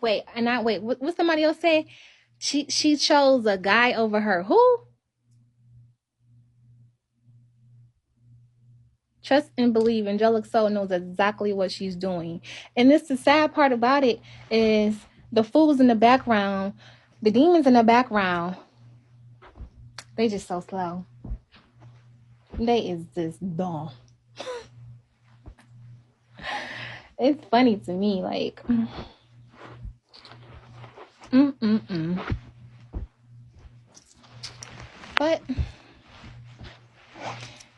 Wait, and I wait. What somebody else say? She chose a guy over her. Who? Trust and believe. Angelic Soul knows exactly what she's doing. And this the sad part about it is the fools in the background, the demons in the background. They just so slow. They is just dumb. It's funny to me, like, mm. But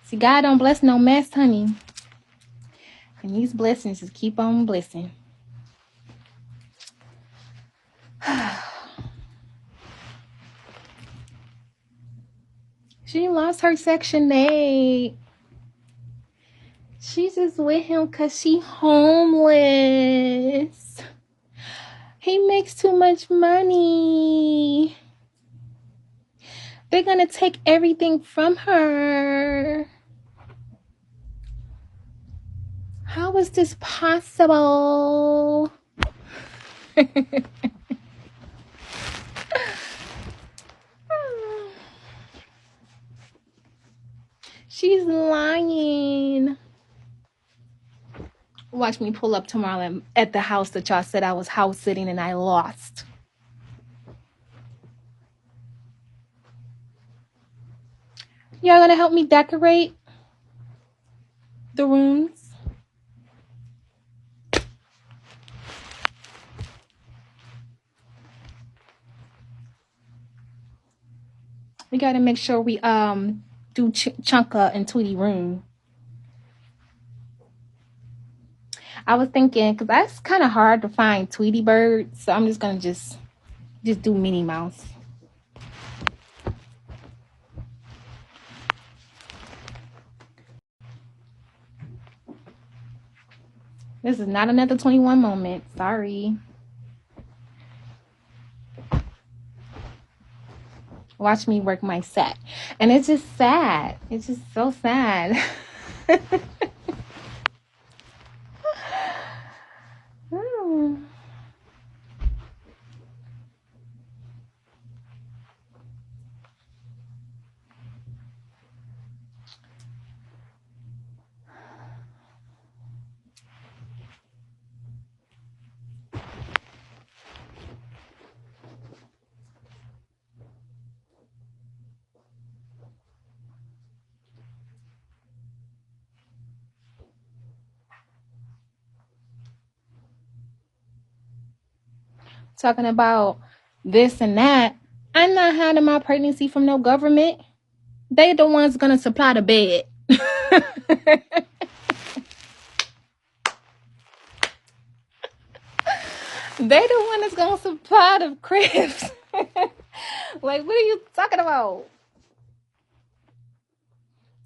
see, God don't bless no mess, honey. And these blessings just keep on blessing. She lost her Section 8. She's just with him because she homeless. He makes too much money. They're going to take everything from her. How is this possible? She's lying. Watch me pull up tomorrow at the house that y'all said I was house sitting and I lost. Y'all gonna help me decorate the rooms? We gotta make sure we do Chunka and Tweety room. I was thinking, because that's kind of hard to find Tweety Bird, so I'm just gonna just do Minnie Mouse. This is not another 21 moment. Sorry. Watch me work my set. And it's just sad. It's just so sad. Talking about this and that. I'm not hiding my pregnancy from no government. They the ones gonna supply the bed. They the one that's gonna supply the cribs. Like, what are you talking about?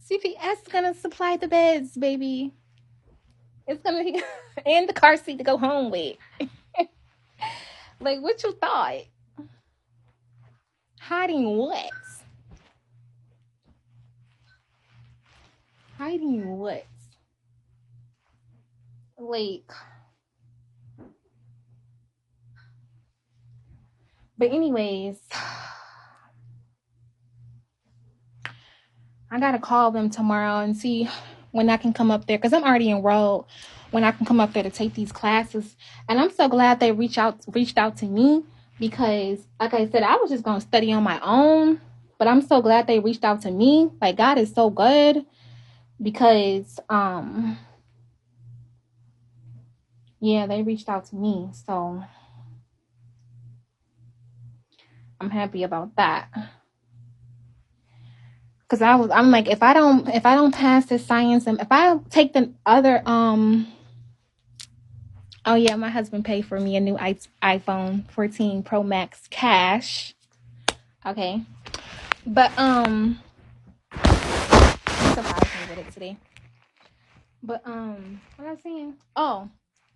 CPS is gonna supply the beds, baby. It's gonna be and the car seat to go home with. Like, what you thought? Hiding what? Hiding what? Like, but anyways, I gotta call them tomorrow and see when I can come up there, because I'm already enrolled, when I can come up there to take these classes. And I'm so glad they reached out to me, because like I said, I was just gonna study on my own, but I'm so glad they reached out to me. Like, God is so good, because yeah, they reached out to me, so I'm happy about that. Because I'm like, if I don't pass this science, and if I take the other oh yeah, my husband paid for me a new iPhone 14 Pro Max cash. Okay. But he surprised me with it today. But what I was saying? Oh,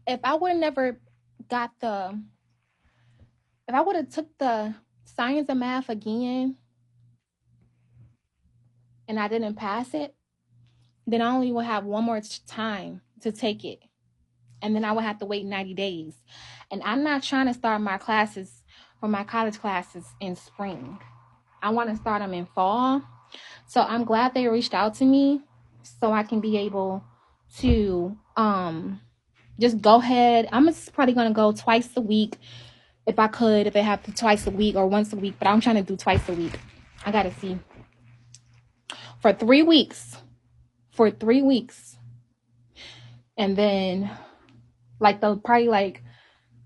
if I would have never got if I would have took the science and math again and I didn't pass it, then I only will have one more time to take it. and then I would have to wait 90 days. And I'm not trying to start my classes or my college classes in spring. I want to start them in fall. So I'm glad they reached out to me so I can be able to just go ahead. I'm probably going to go twice a week if I could, if it have to twice a week or once a week, but I'm trying to do twice a week. I got to see. For 3 weeks. For 3 weeks. And then the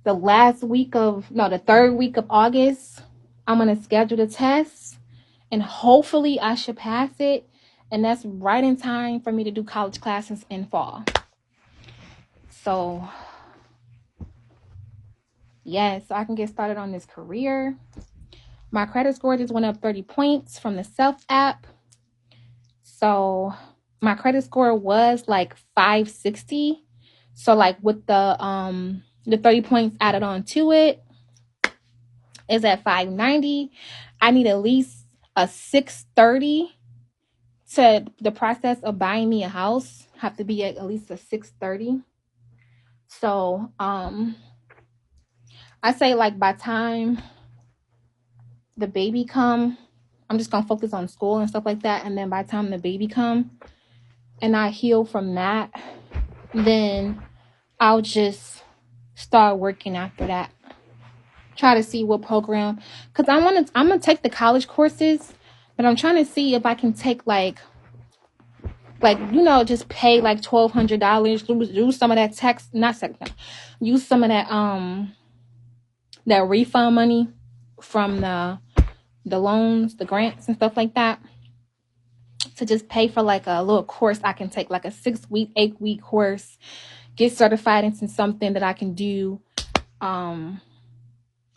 last week of, no, the third week of August, I'm going to schedule the test and hopefully I should pass it. And that's right in time for me to do college classes in fall. So, yes, so I can get started on this career. My credit score just went up 30 points from the Self app. So, my credit score was like 560. So, like with the 30 points added on to it is at 590. I need at least a 630 to the process of buying me a house. Have to be at least a 630. So, I say like by time the baby come, I'm just gonna focus on school and stuff like that. And then by the time the baby come and I heal from that, then I'll just start working after that. Try to see what program, because I'm gonna take the college courses, but I'm trying to see if I can take like just pay like $1,200, use some of that use some of that refund money from the loans, the grants and stuff like that, to just pay for like a little course I can take, like a 6-week, 8-week course, get certified into something that I can do, and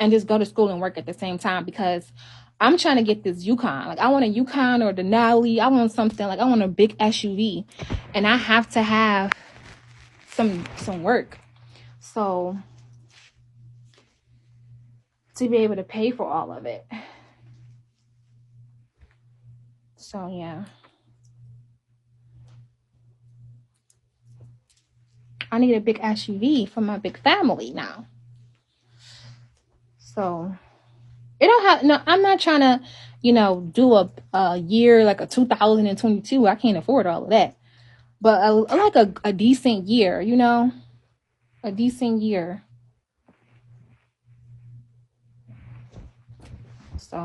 just go to school and work at the same time, because I'm trying to get this Yukon. Like I want a Yukon or Denali. I want something like, I want a big SUV, and I have to have some work. So to be able to pay for all of it. So yeah. I need a big SUV for my big family now. So it don't have, no, I'm not trying to, do a year like a 2022. I can't afford all of that. But like a decent year, a decent year. So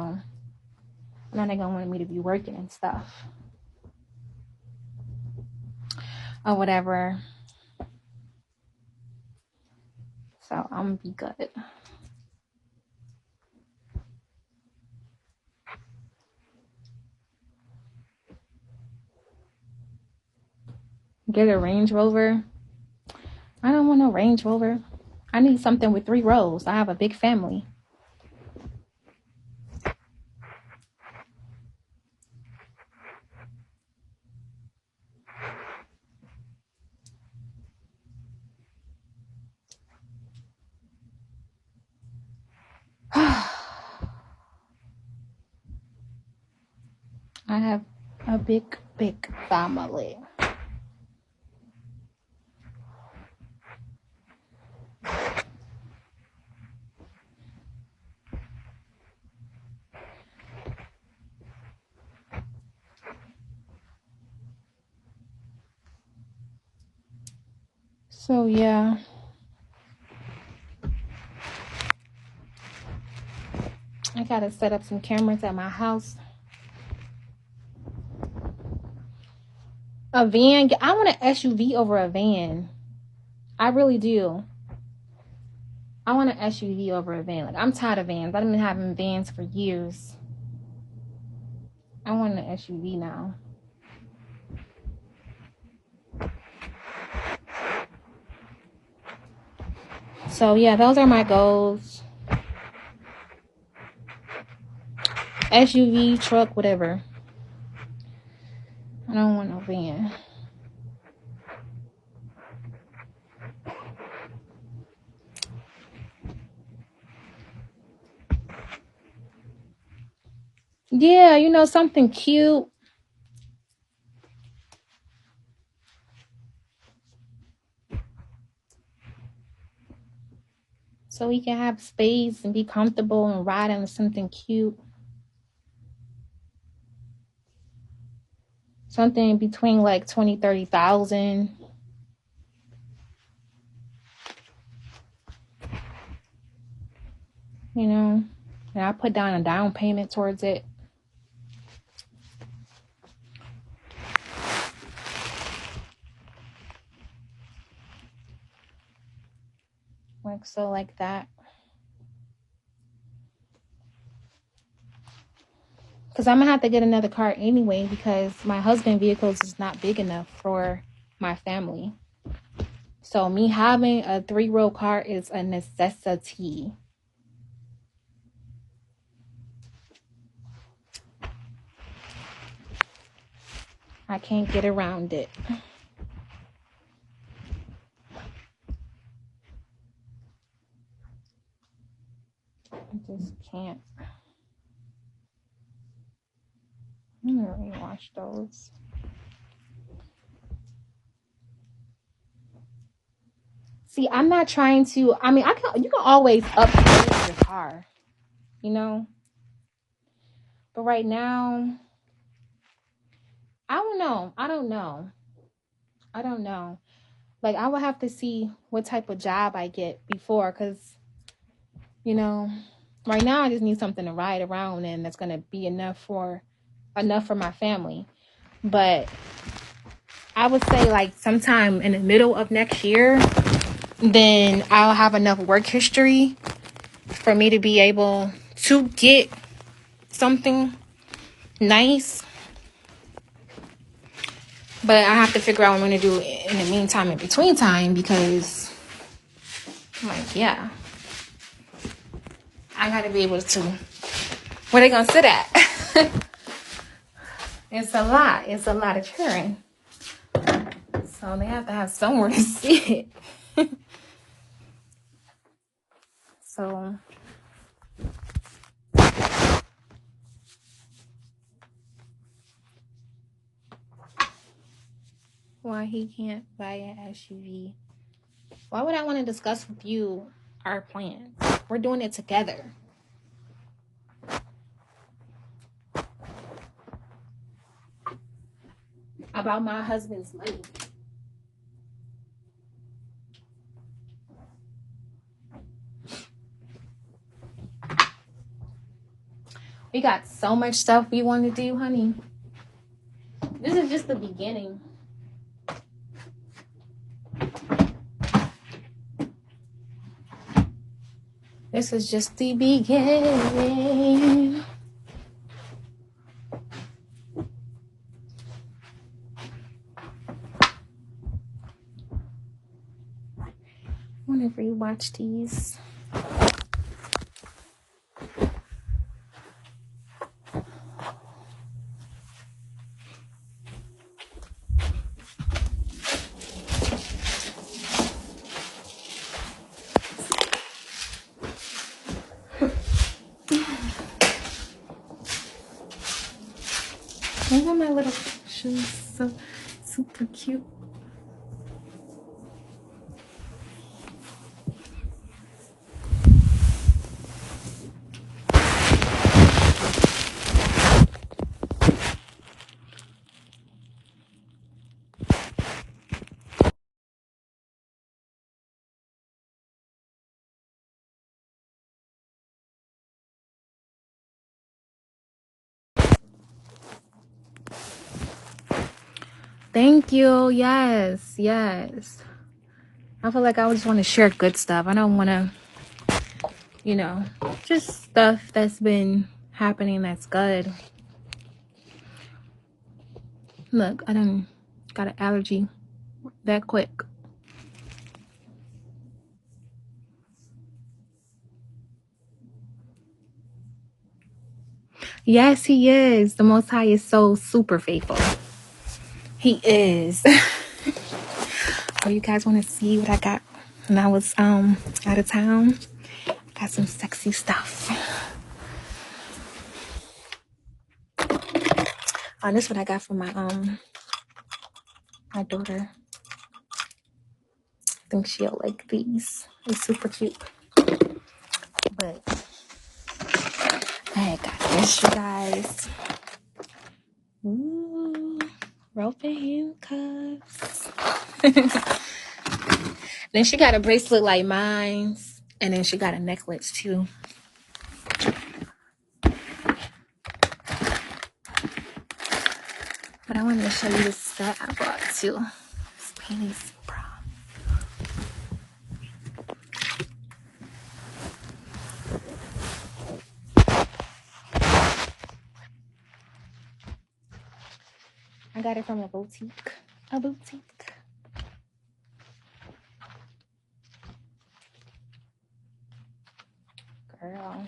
now they're gonna want me to be working and stuff or whatever. So I'm gonna be good. Get a Range Rover. I don't want no Range Rover. I need something with 3 rows. I have a big family. I have a big family. So yeah. I gotta set up some cameras at my house. A van. I want an SUV over a van. I really do. I want an SUV over a van. Like, I'm tired of vans. I've been having vans for years. I want an SUV now. So yeah, those are my goals. SUV, truck, whatever. I don't want no van. Yeah, something cute. so we can have space and be comfortable and ride on something cute. Something between like 20, 30,000. You know, and I put down a down payment towards it. Like so, like that. Because I'm gonna have to get another car anyway, because my husband's vehicles is not big enough for my family. So me having a 3-row car is a necessity. I can't get around it. I just can't. I'm gonna rewash those. See, I'm not trying to. I mean, you can always upgrade your car, you know. But right now, I don't know. Like, I would have to see what type of job I get before, because, you know, right now I just need something to ride around and that's gonna be enough for my family. But I would say like sometime in the middle of next year, then I'll have enough work history for me to be able to get something nice. But I have to figure out what I'm going to do in the meantime, in between time, because I'm like, yeah, I got to be able to, where they going to sit at? It's a lot. It's a lot of children. So they have to have somewhere to sit. So why he can't buy an SUV? Why would I want to discuss with you our plans? We're doing it together. About my husband's money. We got so much stuff we want to do, honey. This is just the beginning. This is just the beginning. I want to rewatch these. Look at my little shoes, so super cute. Thank you. Yes. I feel like I just want to share good stuff. I don't want to, just stuff that's been happening that's good. Look, I done got an allergy that quick. Yes, he is. The Most High is so super faithful. He is. Oh, you guys want to see what I got when I was out of town? Got some sexy stuff. Oh, this is what I got for my daughter. I think she'll like these. It's super cute. But I got this, you guys. Ooh, rope and handcuffs. Then she got a bracelet like mine. And then she got a necklace too. But I wanted to show you this set I bought too. This panties bra. I got it from a boutique. A boutique. Girl.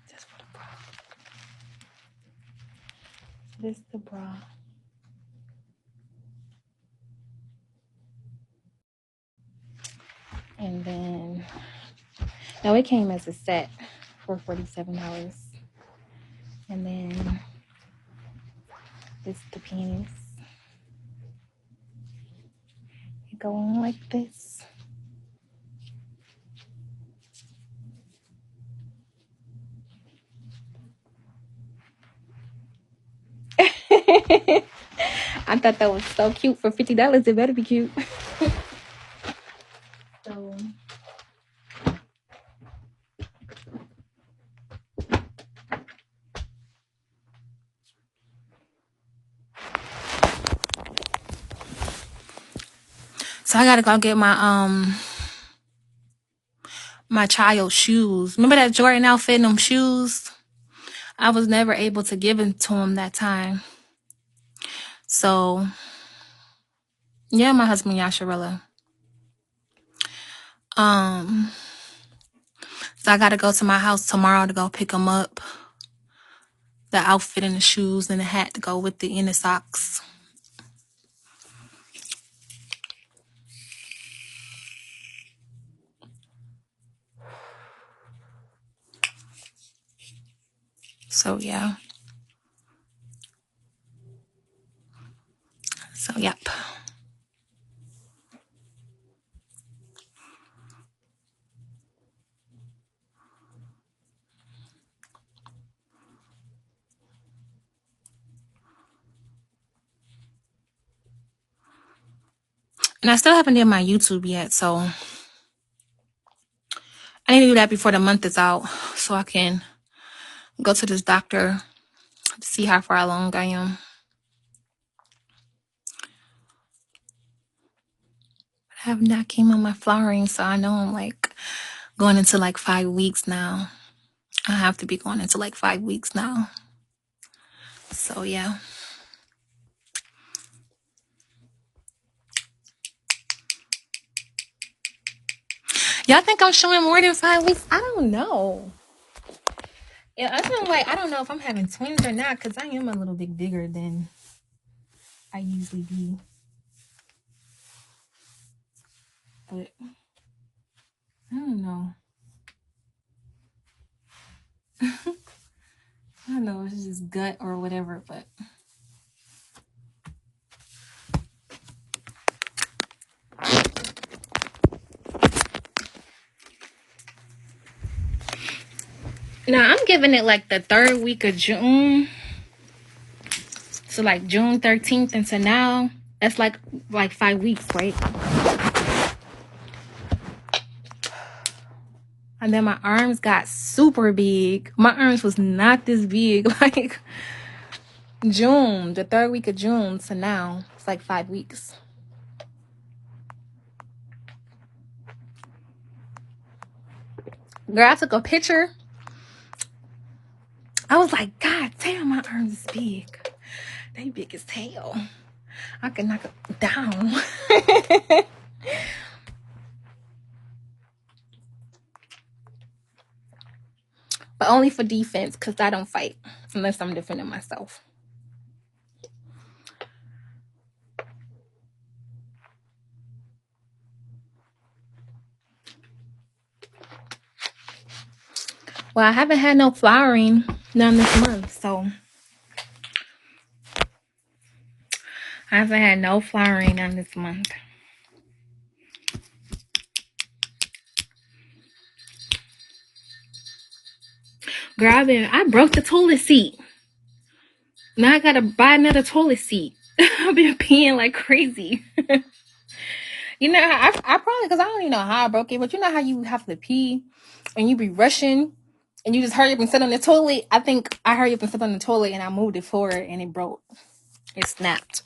Just for the bra. This is the bra. And then, no, it came as a set for $47. And then this is the panties. You go on like this. I thought that was so cute. For $50, it better be cute. So I gotta go get my my child's shoes. Remember that Jordan outfit and them shoes? I was never able to give it to him that time. So yeah, my husband Yasharella. So I gotta go to my house tomorrow to go pick him up. The outfit and the shoes and the hat to go with the inner socks. So yeah. So yep. And I still haven't done my YouTube yet, so I need to do that before the month is out so I can go to this doctor to see how far along I am. I have not came on my flowering, so I know I'm like going into like 5 weeks now. I have to be going into like 5 weeks now. So yeah. Y'all think I'm showing more than 5 weeks? I don't know. Yeah, I don't know if I'm having twins or not, because I am a little bit bigger than I usually be. But I don't know. I don't know if it's just gut or whatever, but now I'm giving it like the 3rd week of June. So like June 13th until now. That's like 5 weeks, right? And then my arms got super big. My arms was not this big. Like June, the 3rd week of June to now. It's like 5 weeks. Girl, I took a picture. I was like, God damn, my arms is big. They big as hell. I can knock it down. But only for defense, because I don't fight unless I'm defending myself. Well, I haven't had no flowering none this month, so I haven't had no flowering none this month. Girl, I broke the toilet seat. Now I gotta buy another toilet seat. I've been peeing like crazy. You know, I probably, because I don't even know how I broke it, but you know how you have to pee and you be rushing and you just hurry up and sit on the toilet? I think I hurried up and sit on the toilet and I moved it forward and it broke. It snapped.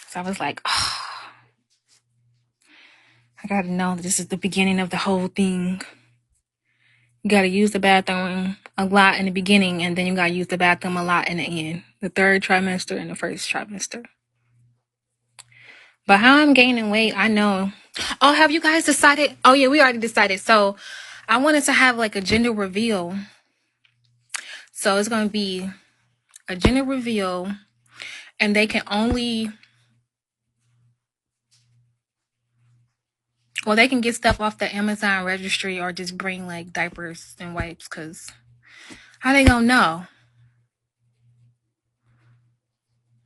So I was like, oh, I gotta know this is the beginning of the whole thing. You gotta use the bathroom a lot in the beginning, and then you gotta use the bathroom a lot in the end. The third trimester and the first trimester. But how I'm gaining weight, I know. Oh, have you guys decided? Oh yeah, we already decided. So I wanted to have like a gender reveal. So it's gonna be a gender reveal, and they can only, well, they can get stuff off the Amazon registry or just bring like diapers and wipes, because how they gonna know?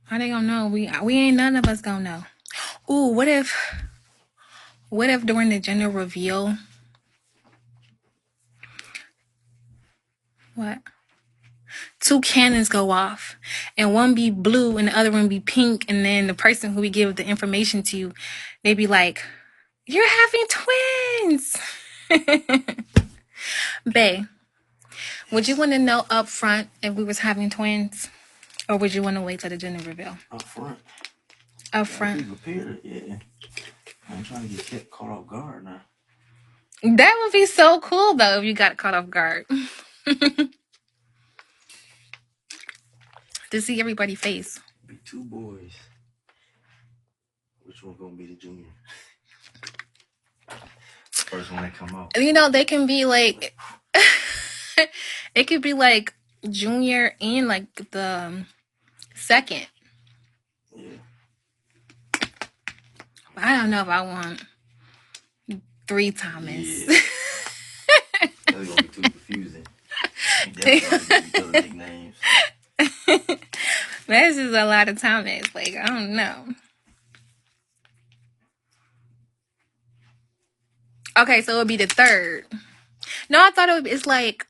How they gonna know? We ain't, none of us gonna know. Ooh, what if during the gender reveal, what? 2 cannons go off, and one be blue and the other one be pink, and then the person who we give the information to, they be like, "You're having twins." Bae, would you want to know up front if we was having twins, or would you want to wait till the gender reveal? Up front. Up front. Be prepared, yeah. I'm trying to get caught off guard now. That would be so cool though if you got caught off guard. To see everybody's face. Be 2 boys. Which one gonna be the junior? First one that come out. You know, they can be like, it could be like junior and like the second. Yeah. I don't know if I want 3 Thomas. Yeah. That's gonna be too confusing. Definitely nicknames. That's just a lot of Thomas. Like, I don't know. Okay, so it would be the third. No, I thought it would be, it's like.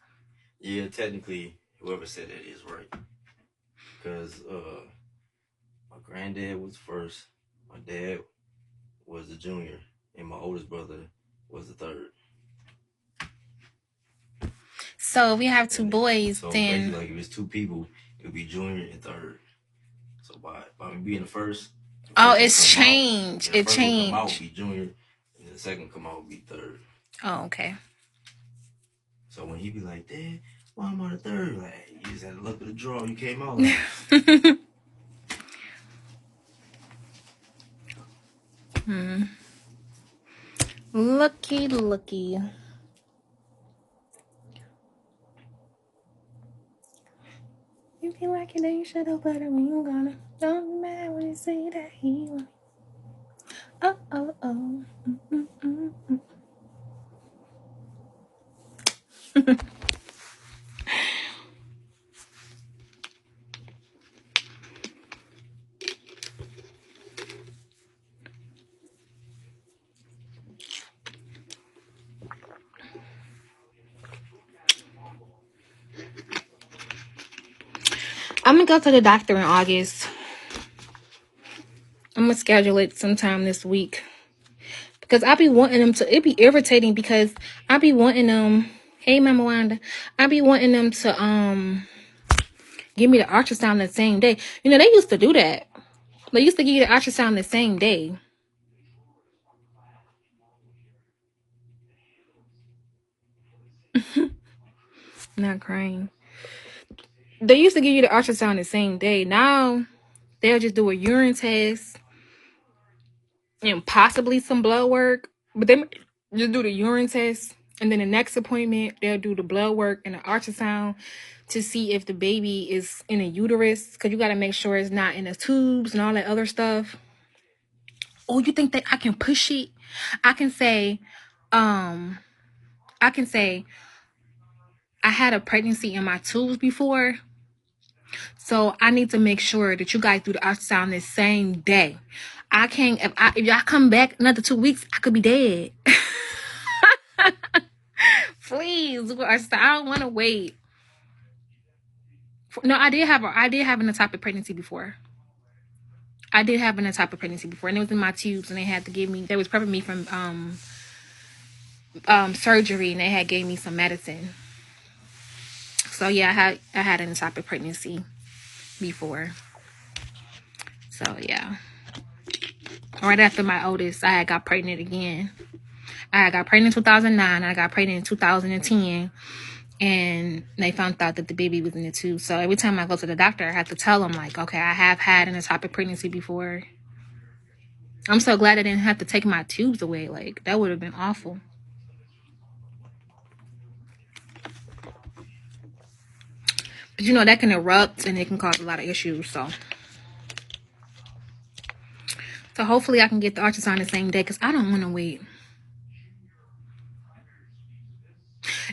Yeah, technically, whoever said that is right. Because my granddad was first, my dad was the junior, and my oldest brother was the third. So we have 2 boys, so then. Like if it's 2 people, it would be junior and third. So by me being the first. Oh, it's changed. It changed. Come out be junior, and the second come out be third. Oh, okay. So when he be like, "Dad, why am I the third?" Like, you just had to look at the draw. You came out. Like. Looky. You feel like it ain't shut up, but I mean gonna. Don't matter when you say that he won't. Oh. I'm gonna go to the doctor in August. I'm gonna schedule it sometime this week. Because I be wanting them to, it be irritating because I be wanting them, hey Mama Wanda, I be wanting them to give me the ultrasound the same day. You know, they used to do that. They used to give you the ultrasound the same day. Not crying. They used to give you the ultrasound the same day. Now they'll just do a urine test and possibly some blood work, but they just do the urine test, and then the next appointment they'll do the blood work and the ultrasound to see if the baby is in a uterus, because you got to make sure it's not in the tubes and all that other stuff. Oh, you think that I can push it? I can say I had a pregnancy in my tubes before, so I need to make sure that you guys do the ultrasound the same day. I can't. If y'all come back another 2 weeks, I could be dead. Please, I don't want to wait. No, I did have an ectopic pregnancy before. I did have an ectopic pregnancy before, and it was in my tubes, and they had to give me. They was prepping me from surgery, and they had gave me some medicine. So yeah, I had an ectopic pregnancy before. So yeah, right after my oldest, I had got pregnant again. I got pregnant in 2009. I got pregnant in 2010. And they found out that the baby was in the tube. So every time I go to the doctor, I have to tell them, like, okay, I have had an ectopic pregnancy before. I'm so glad I didn't have to take my tubes away. Like, that would have been awful. But you know, that can erupt and it can cause a lot of issues. So hopefully I can get the ultrasound the same day because I don't want to wait.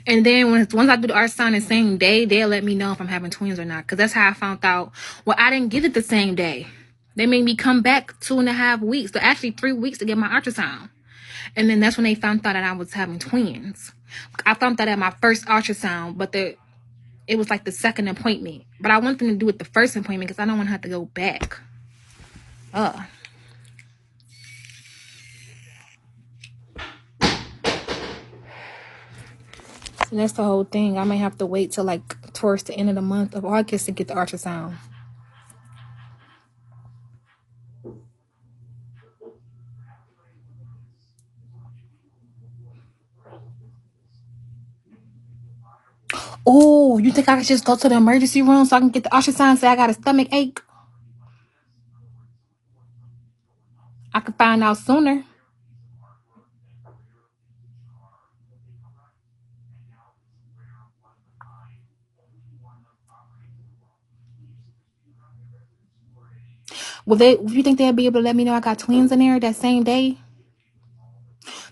And then once I do the ultrasound the same day, they'll let me know if I'm having twins or not. Because that's how I found out. Well, I didn't get it the same day. They made me come back 2.5 weeks. So actually 3 weeks to get my ultrasound. And then that's when they found out that I was having twins. I found that at my first ultrasound, but it was like the second appointment. But I want them to do it the first appointment because I don't want to have to go back. So that's the whole thing. I may have to wait till like towards the end of the month of August to get the ultrasound. Oh, you think I could just go to the emergency room so I can get the ultrasound and say I got a stomach ache? I could find out sooner. You think they'll be able to let me know I got twins in there that same day?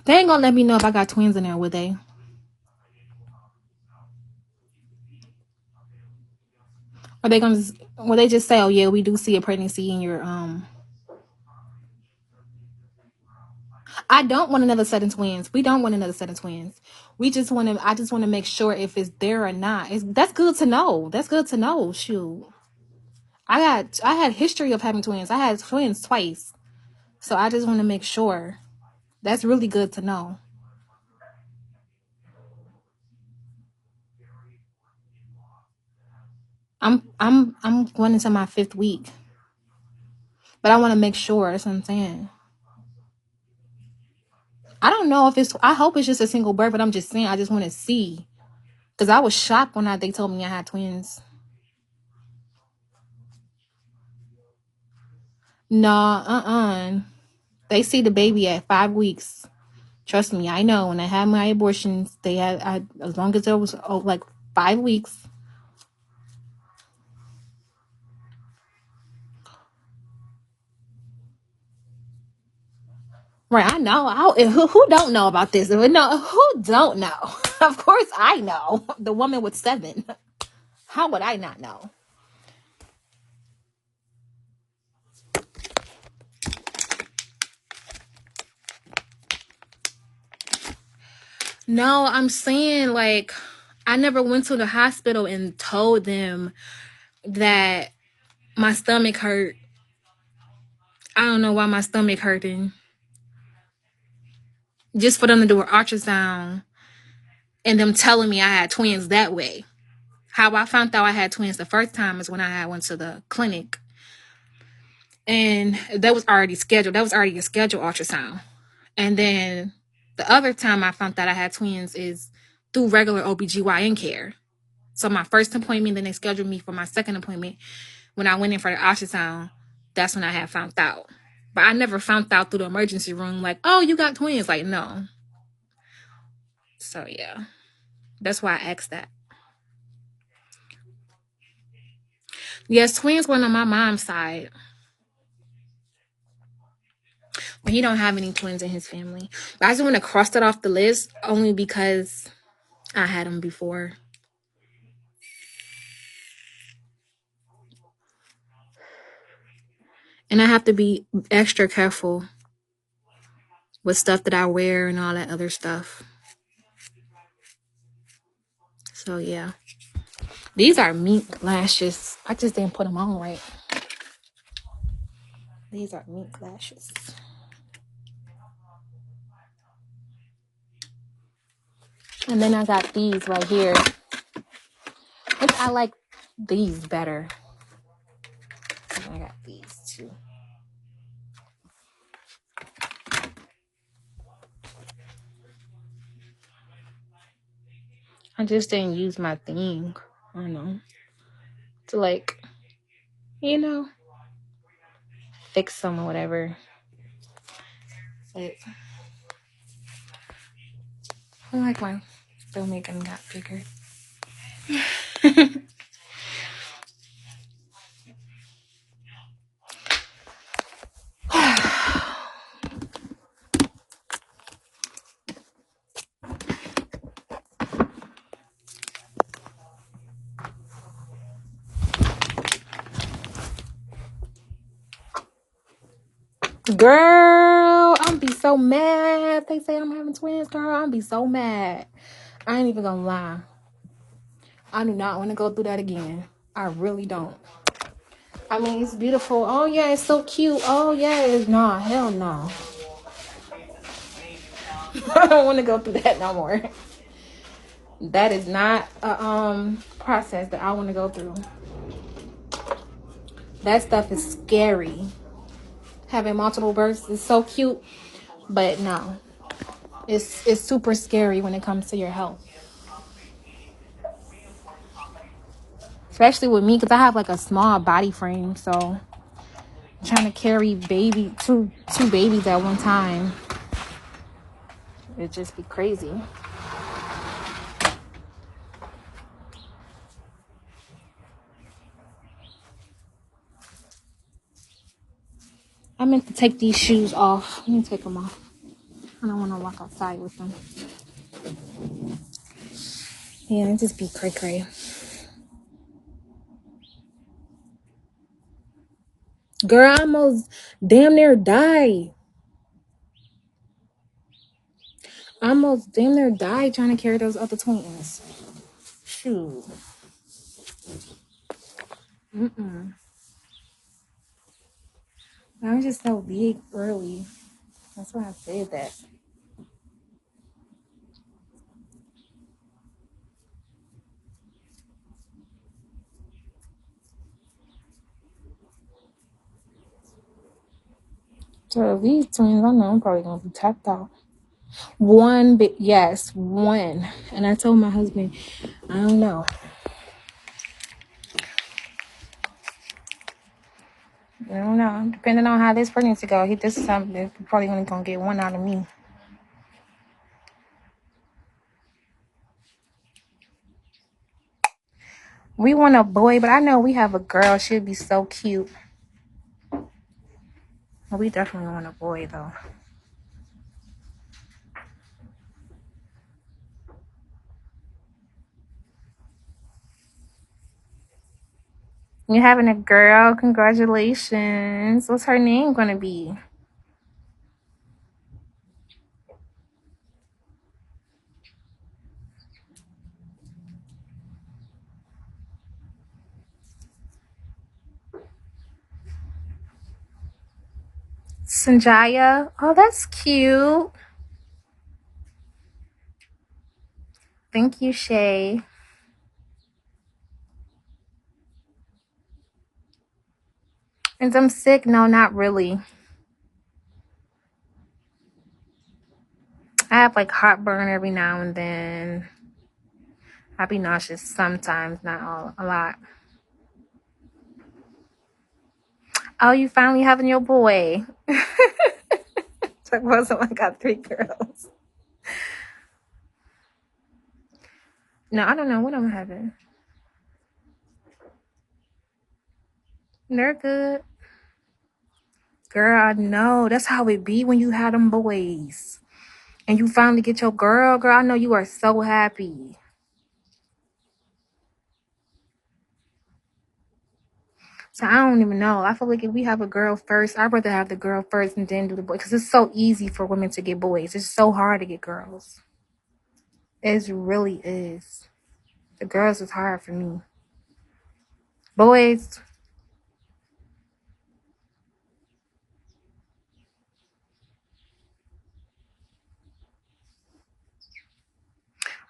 They ain't gonna let me know if I got twins in there, would they? Or they gonna will they just say, oh yeah, we do see a pregnancy in your I don't want another set of twins. We don't want another set of twins. I just want to make sure if it's there or not. That's good to know. That's good to know. Shoot. I had history of having twins. I had twins twice. So I just want to make sure. That's really good to know. I'm going into my 5th week. But I want to make sure. That's what I'm saying. I don't know if I hope it's just a single birth, but I'm just saying I just want to see. Because I was shocked when they told me I had twins. No, They see the baby at 5 weeks. Trust me, I know. When I had my abortions, as long as it was like 5 weeks. Right, I know. Who don't know about this? No, who don't know? Of course I know. The woman with 7. How would I not know? No, I'm saying like I never went to the hospital and told them that my stomach hurt. I don't know why my stomach hurting. Just for them to do an ultrasound and them telling me I had twins that way. How I found out I had twins the first time is when I went to the clinic. And that was already scheduled. That was already a scheduled ultrasound. And then the other time I found out I had twins is through regular OBGYN care. So my first appointment, then they scheduled me for my second appointment. When I went in for the ultrasound, that's when I had found out. But I never found out through the emergency room, like, oh, you got twins. Like, no. So, yeah. That's why I asked that. Yes, twins were on my mom's side. But he don't have any twins in his family. But I just want to cross that off the list only because I had them before. And I have to be extra careful with stuff that I wear and all that other stuff. So yeah. These are mink lashes. I just didn't put them on right. These are mink lashes. And then I got these right here. Which I like these better. I got these too. I just didn't use my thing. I don't know. To like, you know, fix them or whatever. But I like my filmmaking got bigger. Girl, I'm be so mad if they say I'm having twins, girl. I'm be so mad. I ain't even gonna lie. I do not want to go through that again. I really don't. I mean, it's beautiful. Oh, yeah, it's so cute. Oh, yeah. Nah, hell no. I don't want to go through that no more. That is not a process that I want to go through. That stuff is scary. Having multiple births is so cute, but no. It's super scary when it comes to your health. Especially with me, because I have like a small body frame, so trying to carry two babies at one time, it'd just be crazy. I meant to take these shoes off. Let me take them off. I don't want to walk outside with them. Yeah, it just be cray. Girl, I almost damn near died. I almost damn near died trying to carry those other twins. Shoot. I was just so big early. That's why I said that. So these twins, I know I'm probably gonna be tapped out. One. And I told my husband, I don't know. I don't know. Depending on how this pregnancy go, this is something that probably only gonna get one out of me. We want a boy, but I know we have a girl. She'd be so cute. We definitely want a boy though. You're having a girl. Congratulations. What's her name gonna be? Sanjaya. Oh, that's cute. Thank you, Shay. And I'm sick? No, not really. I have like heartburn every now and then. I be nauseous sometimes, not a lot. Oh, you finally having your boy. So it wasn't like I got 3 girls. No, I don't know what I'm having. They're good. Girl, I know. That's how it be when you have them boys. And you finally get your girl. Girl, I know you are so happy. So I don't even know. I feel like if we have a girl first, I'd rather have the girl first and then do the boy, because it's so easy for women to get boys. It's so hard to get girls. It really is. The girls is hard for me. Boys,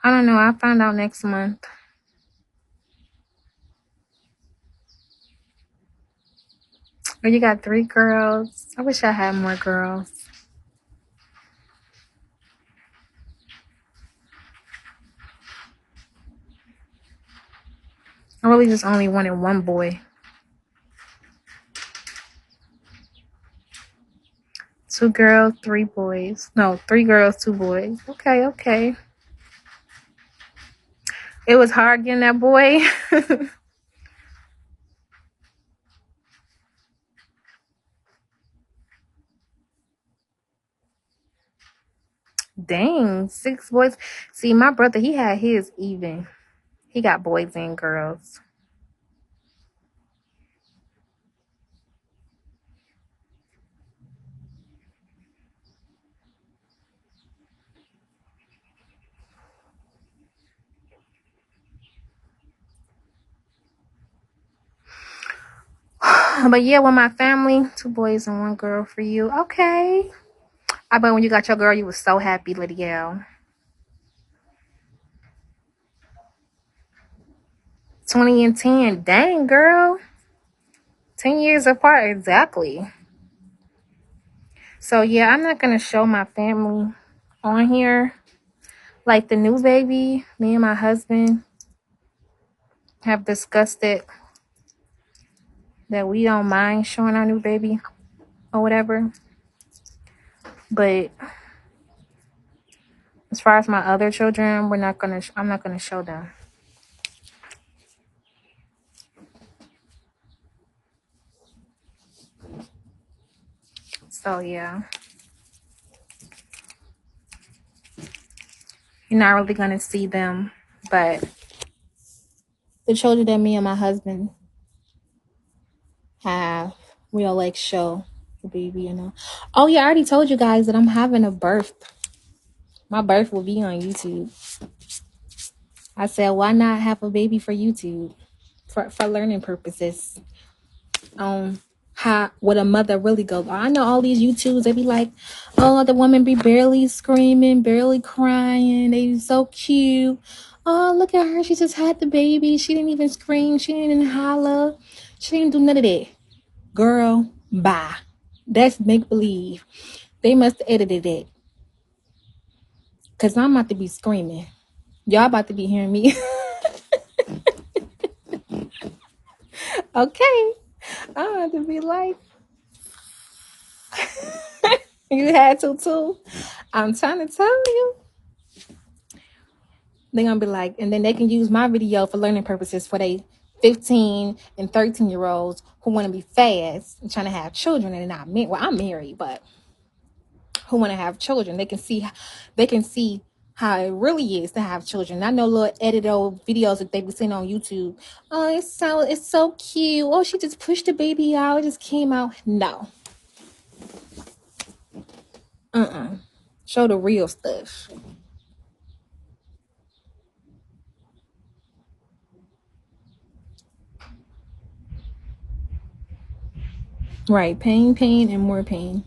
I don't know. I'll find out next month. Oh, you got 3 girls. I wish I had more girls. I really just only wanted 1 boy. 2 girls, 3 boys. No, 3 girls, 2 boys. Okay. It was hard getting that boy. Dang, 6 boys. See, my brother, he had his even. He got boys and girls. But yeah, with my family, 2 boys and 1 girl for you. Okay. I bet when you got your girl, you was so happy, Lydia L. 20 and 10. Dang, girl. 10 years apart, exactly. So yeah, I'm not gonna show my family on here. Like the new baby, me and my husband have discussed it, that we don't mind showing our new baby or whatever. But as far as my other children, I'm not gonna show them. So yeah, you're not really gonna see them, but the children that me and my husband have, we'll like show the baby, you know. Oh yeah, I already told you guys that I'm having a birth. My birth will be on YouTube. I said, why not have a baby for YouTube? For learning purposes. How what a mother really goes. I know all these YouTubers, they be like, oh, the woman be barely screaming, barely crying, they be so cute. Oh, look at her, she just had the baby, she didn't even scream, she didn't even holler, she didn't do none of that. Girl, bye. That's make believe. They must have edited it, because I'm about to be screaming. Y'all about to be hearing me. Okay, I'm about to be like, you had to too. I'm trying to tell you. They're gonna be like, and then they can use my video for learning purposes for they 15 and 13-year-olds who want to be fast and trying to have children and not married. Well, I'm married, but who want to have children. They can see how it really is to have children. I know little edited videos that they be seeing on YouTube. Oh, it's so cute. Oh, she just pushed the baby out. It just came out. No. Show the real stuff. Right. Pain, and more pain.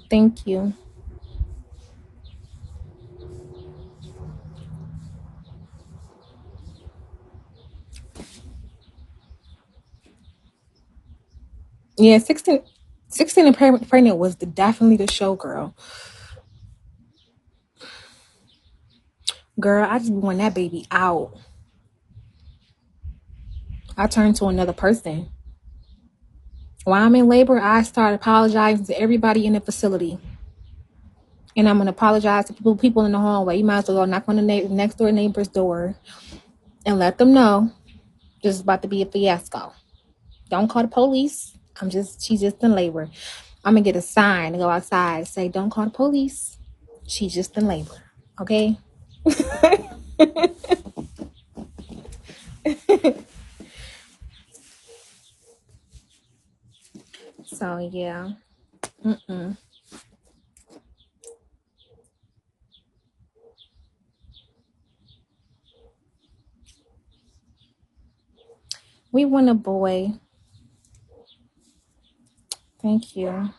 Thank you. Yeah, 16 and pregnant was definitely the show, girl. Girl, I just want that baby out. I turned to another person. While I'm in labor, I start apologizing to everybody in the facility. And I'm going to apologize to people in the hallway. You might as well go knock on the next door neighbor's door and let them know this is about to be a fiasco. Don't call the police. She's just in labor. I'm going to get a sign to go outside, say, don't call the police. She's just in labor. Okay? So yeah. We want a boy. Thank you.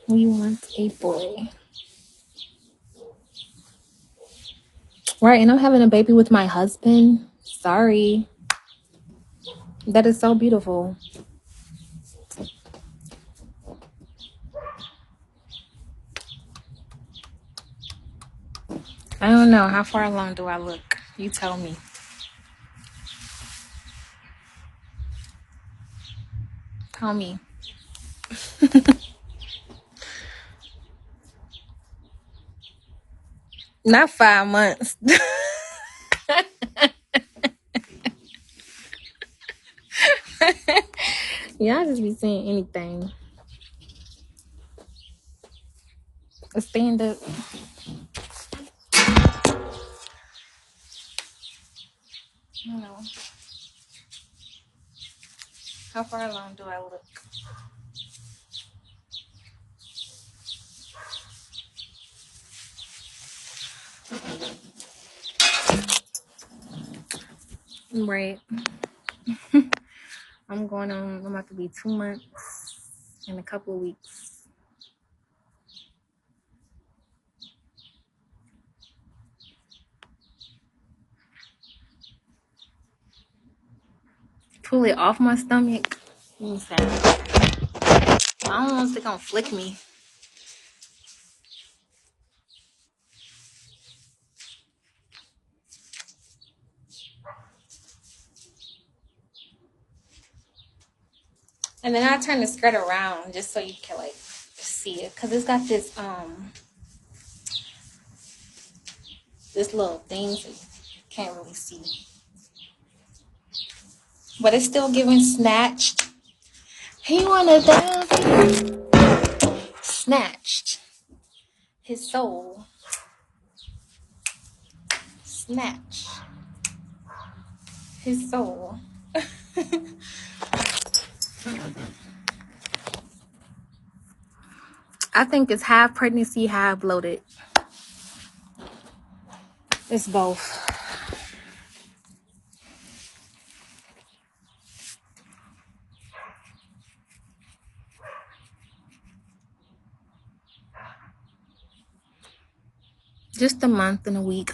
We want a boy. Right, and I'm having a baby with my husband. Sorry. That is so beautiful. I don't know. How far along do I look? You tell me. Tell me. Not 5 months. Yeah, I just be saying anything. A stand up. No. How far along do I look? Right. I'm about to be 2 months in a couple of weeks. Pull it off my stomach. Let me see. I don't know if they're gonna flick me. And then I turn the skirt around just so you can like see it, cause it's got this this little thing so you can't really see, but it's still giving snatched. He wanna dance, snatched his soul, snatch his soul. I think it's half pregnancy, half bloated. It's both. Just a month and a week.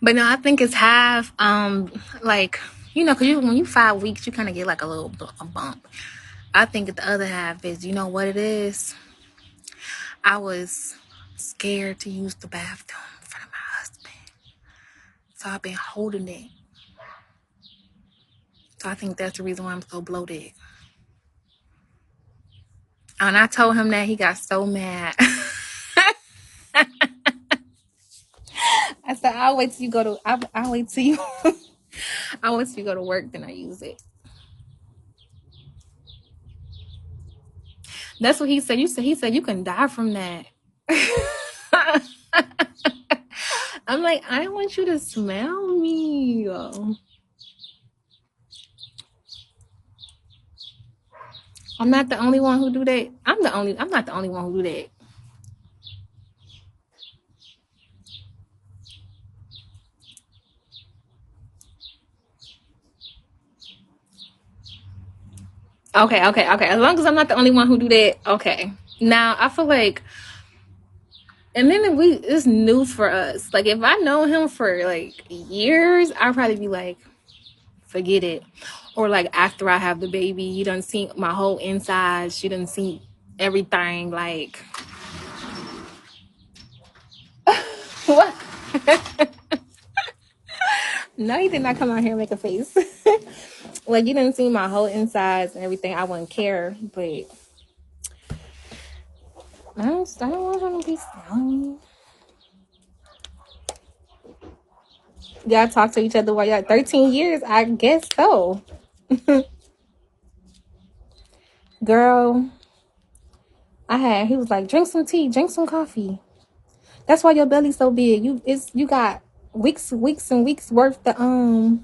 But no, I think it's half. Like cause when you 5 weeks, you kind of get like a bump. I think the other half is, you know what it is? I was scared to use the bathroom in front of my husband, so I've been holding it. So I think that's the reason why I'm so bloated. And I told him that, he got so mad. I said, I'll wait till you go to. I'll wait till you. I'll wait till you go to work, then I use it. That's what he said. He said you can die from that. I'm like, I don't want you to smell me. I'm not the only one who do that. I'm not the only one who do that. Okay. As long as I'm not the only one who do that, okay. Now I feel like, and then it's news for us. Like if I know him for like years, I'll probably be like, forget it. Or like after I have the baby, you done see my whole inside. She done see everything. Like what? No, he did not come out here and make a face. Like you didn't see my whole insides and everything. I wouldn't care, but I don't want him to be smelling. Y'all talk to each other while y'all 13 years? I guess so. Girl, he was like, drink some tea, drink some coffee. That's why your belly's so big. You got weeks and weeks worth of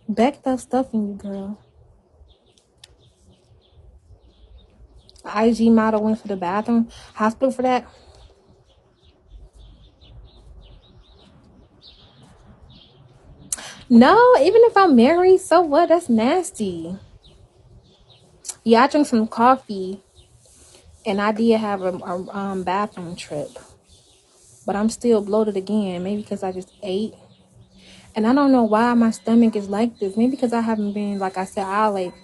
backed up stuff in you, girl. IG model went for the bathroom, hospital for that. No, even if I'm married, so what? That's nasty. Yeah, I drank some coffee, and I did have a bathroom trip, but I'm still bloated again. Maybe because I just ate, and I don't know why my stomach is like this. Maybe because I haven't been, like I said, I like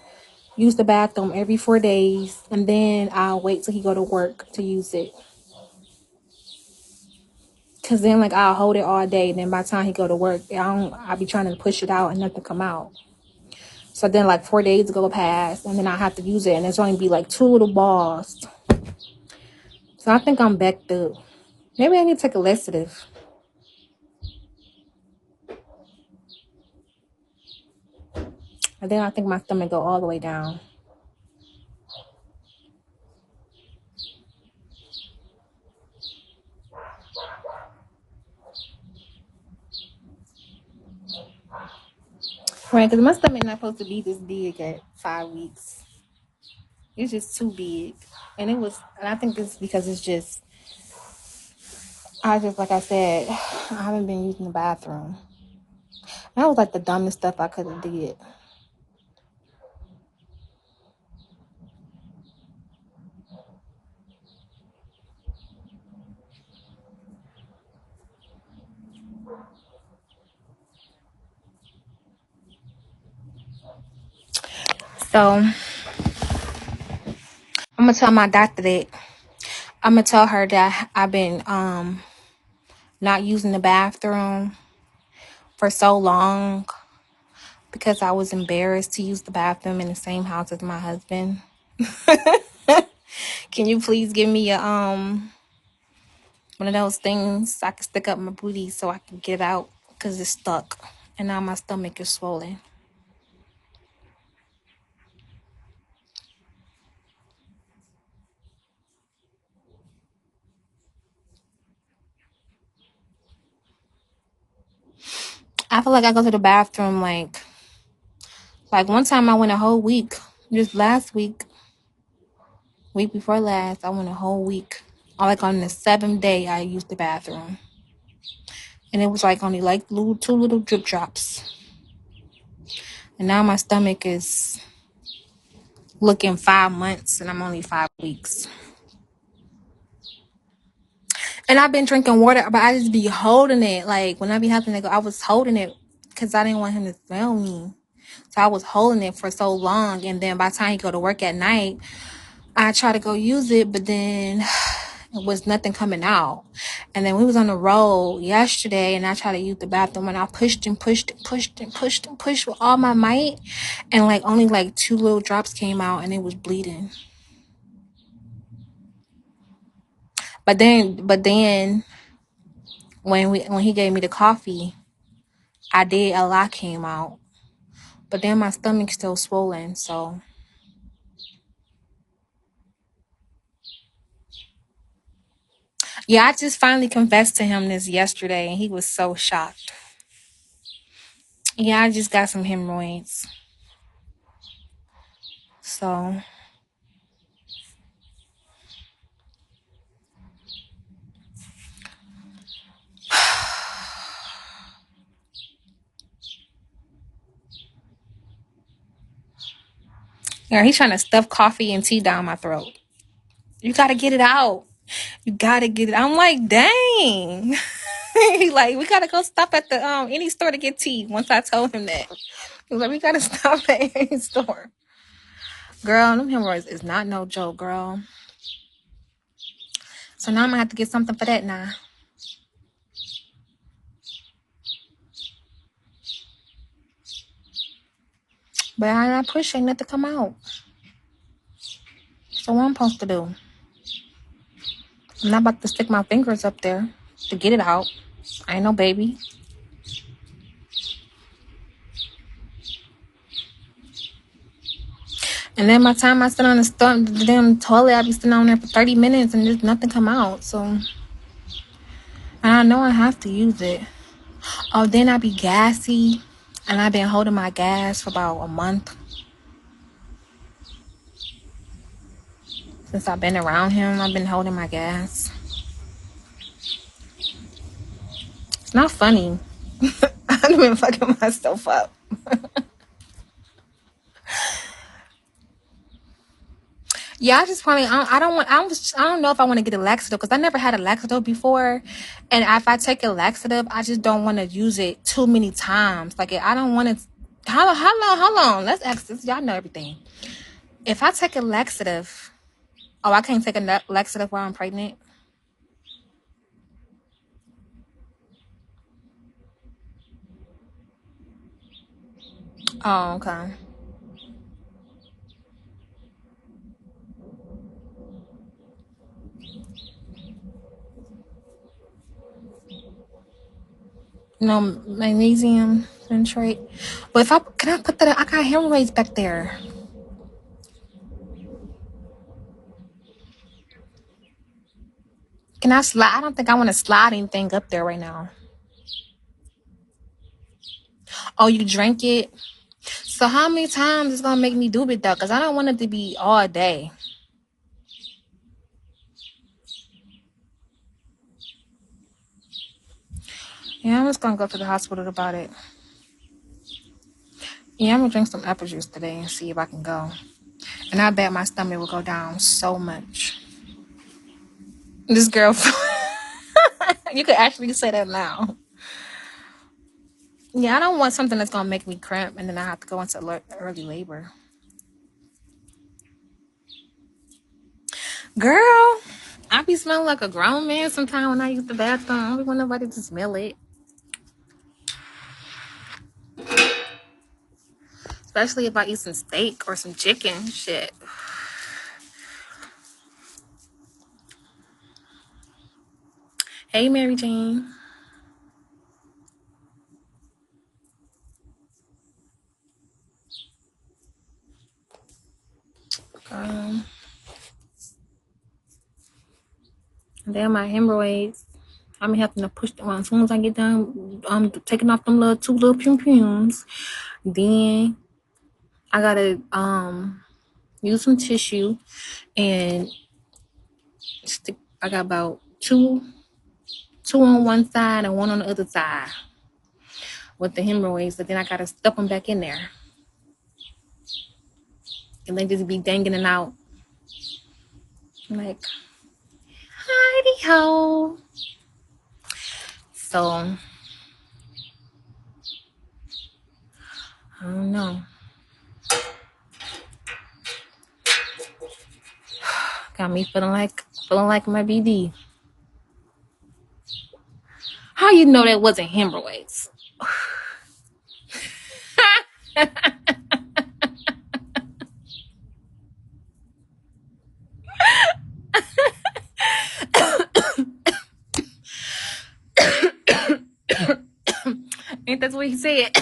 use the bathroom every 4 days, and then I'll wait till he go to work to use it. Cause then like I'll hold it all day. Then by the time he go to work, I'll be trying to push it out and nothing come out. So then like 4 days go past, and then I have to use it, and it's only be like 2 little balls. So I think I'm backed up. Maybe I need to take a laxative. And then I think my stomach go all the way down. Right, because my stomach not supposed to be this big at 5 weeks. It's just too big. And I think it's because like I said, I haven't been using the bathroom. That was like the dumbest stuff I could have did. So I'm gonna tell my doctor that I'm gonna tell her that I've been not using the bathroom for so long because I was embarrassed to use the bathroom in the same house as my husband. Can you please give me a one of those things I can stick up my booty so I can get it out because it's stuck and now my stomach is swollen. I feel like I go to the bathroom like one time I went a whole week. Just last week before last, I went a whole week. Like on the 7th day, I used the bathroom, and it was like only like two little drip drops. And now my stomach is looking 5 months, and I'm only 5 weeks. And I've been drinking water, but I just be holding it. Like when I be having to go, I was holding it because I didn't want him to smell me. So I was holding it for so long, and then by the time he go to work at night, I try to go use it, but then it was nothing coming out. And then we was on the road yesterday, and I tried to use the bathroom, and I pushed and pushed and pushed and pushed and pushed with all my might, and like only like 2 little drops came out, and it was bleeding. But then when he gave me the coffee, a lot came out. But then my stomach's still swollen, so yeah, I just finally confessed to him this yesterday, and he was so shocked. Yeah, I just got some hemorrhoids. So yeah, he's trying to stuff coffee and tea down my throat. You gotta get it out. You gotta get it. I'm like, dang. He like, we gotta go stop at the any store to get tea. Once I told him that, he was like, we gotta stop at any store. Girl, them hemorrhoids is not no joke, girl. So now I'm gonna have to get something for that now. But I'm not pushing nothing to come out. So what I'm supposed to do? I'm not about to stick my fingers up there to get it out. I ain't no baby. And then by the time I sit on the damn toilet, I be sitting on there for 30 minutes and there's nothing come out. So I know I have to use it. Oh, then I be gassy. And I've been holding my gas for about a month. Since I've been around him, I've been holding my gas. It's not funny. I've been fucking myself up. Yeah, I just probably I don't know if I want to get a laxative because I never had a laxative before, and if I take a laxative, I just don't want to use it too many times. Like I don't want to. How long? Let's ask this. Y'all know everything. If I take a laxative, oh, I can't take a laxative while I'm pregnant. Oh, okay. No magnesium citrate. But if I can I put that? I got hemorrhoids back there. Can I slide? I don't think I want to slide anything up there right now. Oh, you drink it? So how many times is gonna make me do it though? Cause I don't want it to be all day. Yeah, I'm just gonna go to the hospital about it. Yeah, I'm gonna drink some apple juice today and see if I can go. And I bet my stomach will go down so much. This girl, you could actually say that now. Yeah, I don't want something that's gonna make me cramp and then I have to go into early labor. Girl, I be smelling like a grown man sometimes when I use the bathroom. I don't want nobody to smell it. Especially if I eat some steak or some chicken. Shit. Hey, Mary Jane. Um, and then my hemorrhoids. I'm having to push them on. As soon as I get done, I'm taking off them two little pum-pums. Then I gotta use some tissue and stick. I got about two on one side and one on the other side with the hemorrhoids. But then I gotta stuff them back in there, and they just be dangling out. I'm like, hidey ho. So I don't know. Got me feeling like my BD. How you know that wasn't hemorrhoids? Ain't that what he said?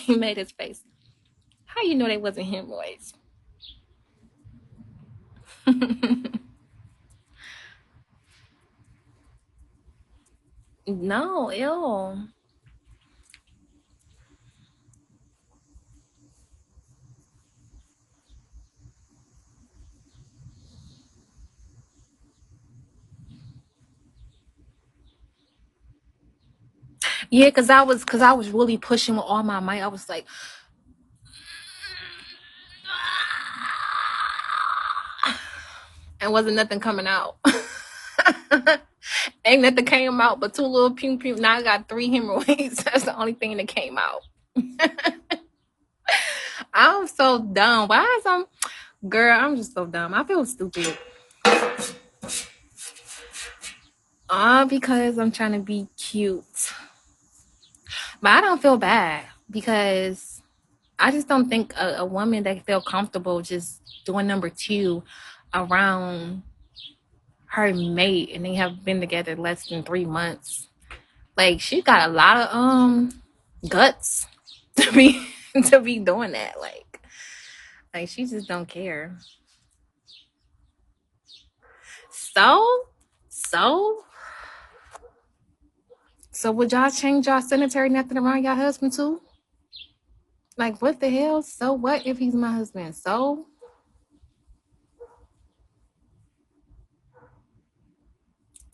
He made his face. How you know they wasn't hemorrhoids? No, ew. Yeah, cause I was really pushing with all my might. I was like, and wasn't nothing coming out. Ain't nothing came out but two little pum pum. Now I got 3 hemorrhoids. That's the only thing that came out. I'm so dumb. Why is girl? I'm just so dumb. I feel stupid. Because I'm trying to be cute. But I don't feel bad because I just don't think a woman that feel comfortable just doing number 2 around her mate and they have been together less than 3 months. Like she got a lot of guts to be doing that. Like she just don't care. So would y'all change y'all sanitary napkin around your husband too? Like, what the hell? So what if he's my husband? So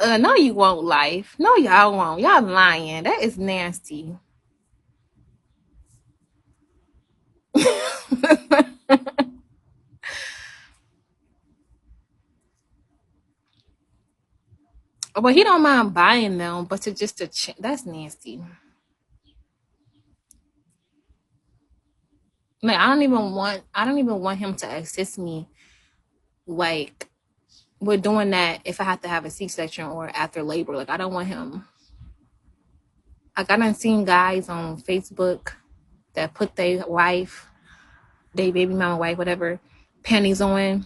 no, you won't, Life. No, y'all won't. Y'all lying. That is nasty. But he don't mind buying them, but that's nasty. Like, I don't even want him to assist me, like, with doing that if I have to have a C-section or after labor. Like, I don't want him. Like, I done seen guys on Facebook that put their baby mama wife, whatever, panties on.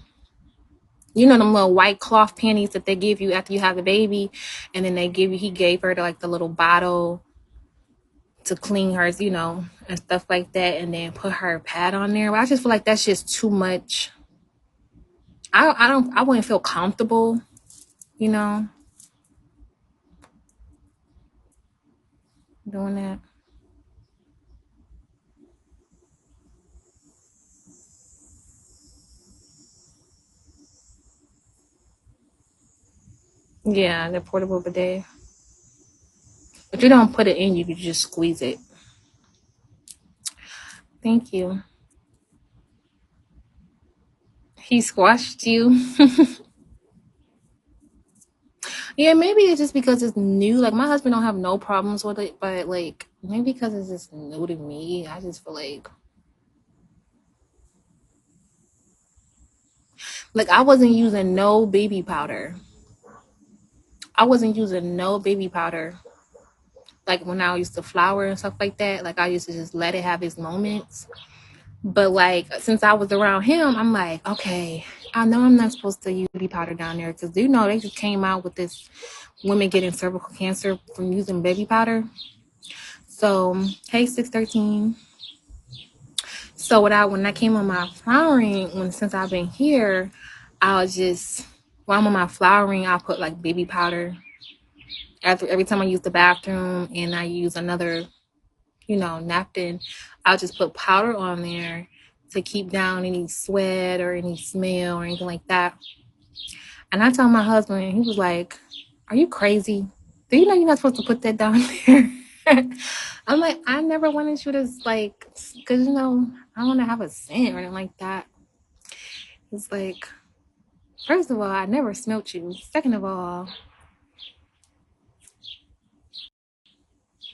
You know them little white cloth panties that they give you after you have the baby, and then he gave her the little bottle to clean hers, and stuff like that, and then put her pad on there. But I just feel like that's just too much. I wouldn't feel comfortable, doing that. Yeah, the portable bidet. But you don't put it in, you just squeeze it. Thank you. He squashed you. Yeah, maybe it's just because it's new. Like, my husband don't have no problems with it, but like, maybe because it's just new to me, I just feel like I wasn't using no baby powder. Like, when I used to flower and stuff like that, like, I used to just let it have its moments. But like, since I was around him, I'm like, okay, I know I'm not supposed to use baby powder down there, because they just came out with this women getting cervical cancer from using baby powder. So, hey, 613. So when I came on my flowering, since I've been here, I'll just, when I'm on my flowering, I'll put like baby powder every time I use the bathroom, and I use another, napkin. I'll just put powder on there to keep down any sweat or any smell or anything like that. And I told my husband, and he was like, "Are you crazy? Do you know you're not supposed to put that down there?" I'm like, I never wanted you to, like, because, I don't want to have a scent or anything like that. It's like, first of all, I never smelt you. Second of all,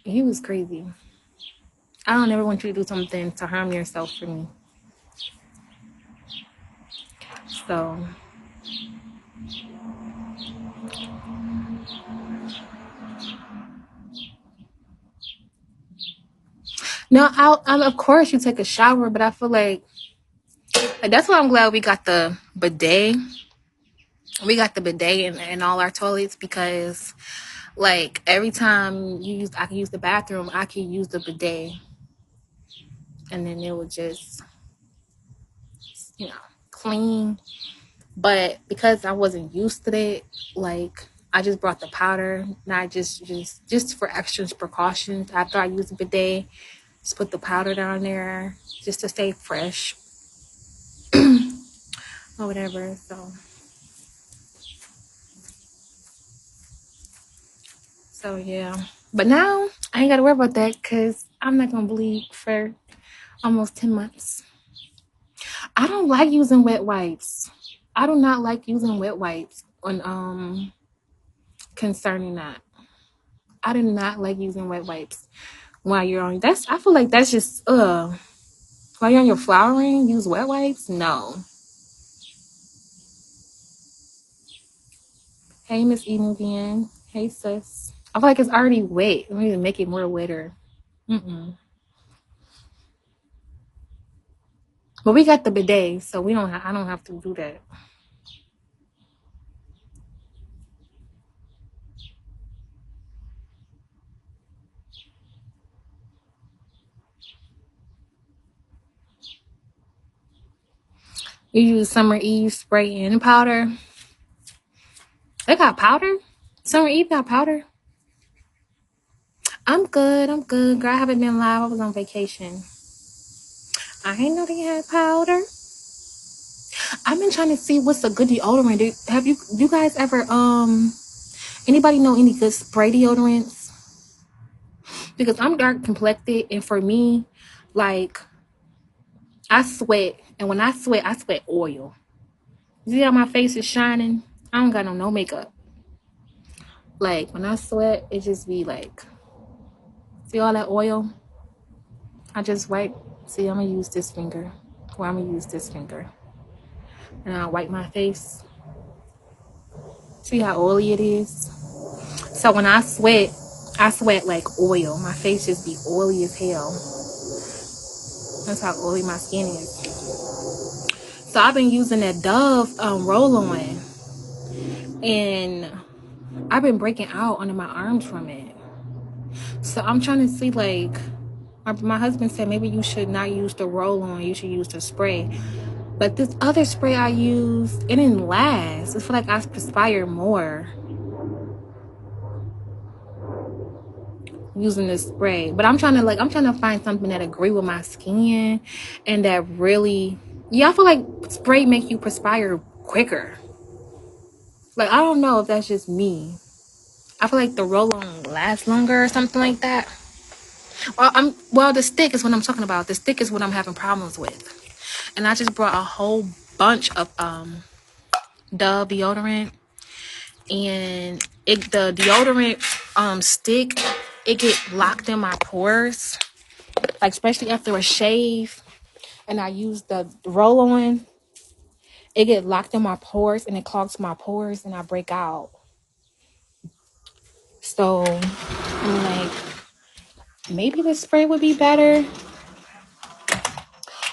he was crazy. I don't ever want you to do something to harm yourself for me. So, no, of course you take a shower, but I feel like that's why I'm glad we got the bidet. We got the bidet in all our toilets, because like every time I can use the bathroom, I can use the bidet, and then it would just, clean. But because I wasn't used to it, like, I just brought the powder, not just for extra precautions. After I use the bidet, just put the powder down there just to stay fresh or whatever. So yeah. But now I ain't got to worry about that, because I'm not gonna bleed for almost 10 months. I don't like using wet wipes. I do not like using wet wipes on concerning that. I do not like using wet wipes while you're on. I feel like that's just while you're on your flowering, use wet wipes? No. Hey, Miss Enubian. Hey, sis. I feel like it's already wet. We need to make it more wetter. But we got the bidet, so I don't have to do that. You use Summer Eve spray and powder. They got powder? Summer Eve got powder? I'm good. I'm good. Girl, I haven't been live. I was on vacation. I ain't know they had powder. I've been trying to see what's a good deodorant. Have you guys ever anybody know any good spray deodorants? Because I'm dark complected, and for me, like, I sweat, and when I sweat oil. You see how my face is shining? I don't got no makeup. Like, when I sweat, it just be like, see all that oil? I just wipe. See, I'm gonna use this finger. Well, I'm gonna use this finger. And I'll wipe my face. See how oily it is? So when I sweat like oil. My face just be oily as hell. That's how oily my skin is. So I've been using that Dove roll-on. And I've been breaking out under my arms from it. So I'm trying to see, like, my husband said maybe you should not use the roll-on. You should use the spray. But this other spray I use, it didn't last. I feel like I perspire more using this spray. But I'm trying to find something that agree with my skin and that really, yeah, I feel like spray make you perspire quicker. Like, I don't know if that's just me. I feel like the roll-on lasts longer or something like that. Well, the stick is what I'm talking about. The stick is what I'm having problems with. And I just brought a whole bunch of Dove deodorant, and the deodorant stick, it get locked in my pores, like especially after a shave, and I use the roll on, it get locked in my pores and it clogs my pores and I break out. So I'm like, maybe the spray would be better.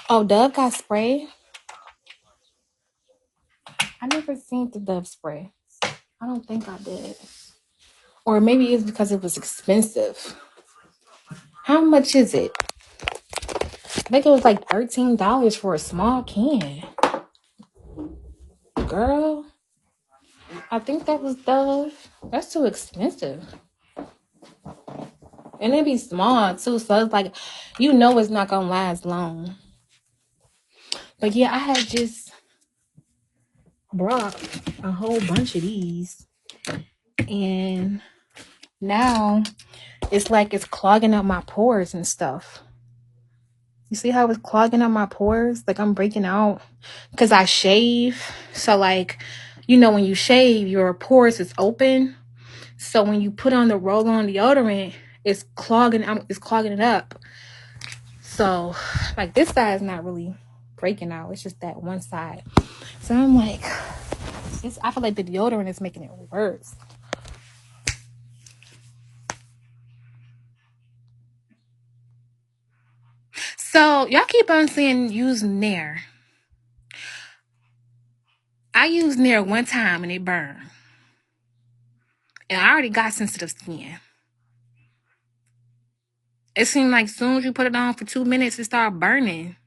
Oh, Dove got spray. I never seen the Dove spray. I don't think I did. Or maybe it's because it was expensive. How much is it? I think it was like $13 for a small can. Girl, I think that was Dove. That's too expensive. And it be small too, so it's like, it's not gonna last long. But yeah, I had just brought a whole bunch of these, and now it's like it's clogging up my pores and stuff. You see how it's clogging up my pores? Like, I'm breaking out because I shave. So, like, when you shave, your pores is open. So when you put on the roll-on deodorant, it's clogging it up. So, like, this side is not really breaking out. It's just that one side. So I'm like, I feel like the deodorant is making it worse. So y'all keep on saying use Nair. I used Nair one time and it burned. And I already got sensitive skin. It seemed like as soon as you put it on for 2 minutes, it started burning.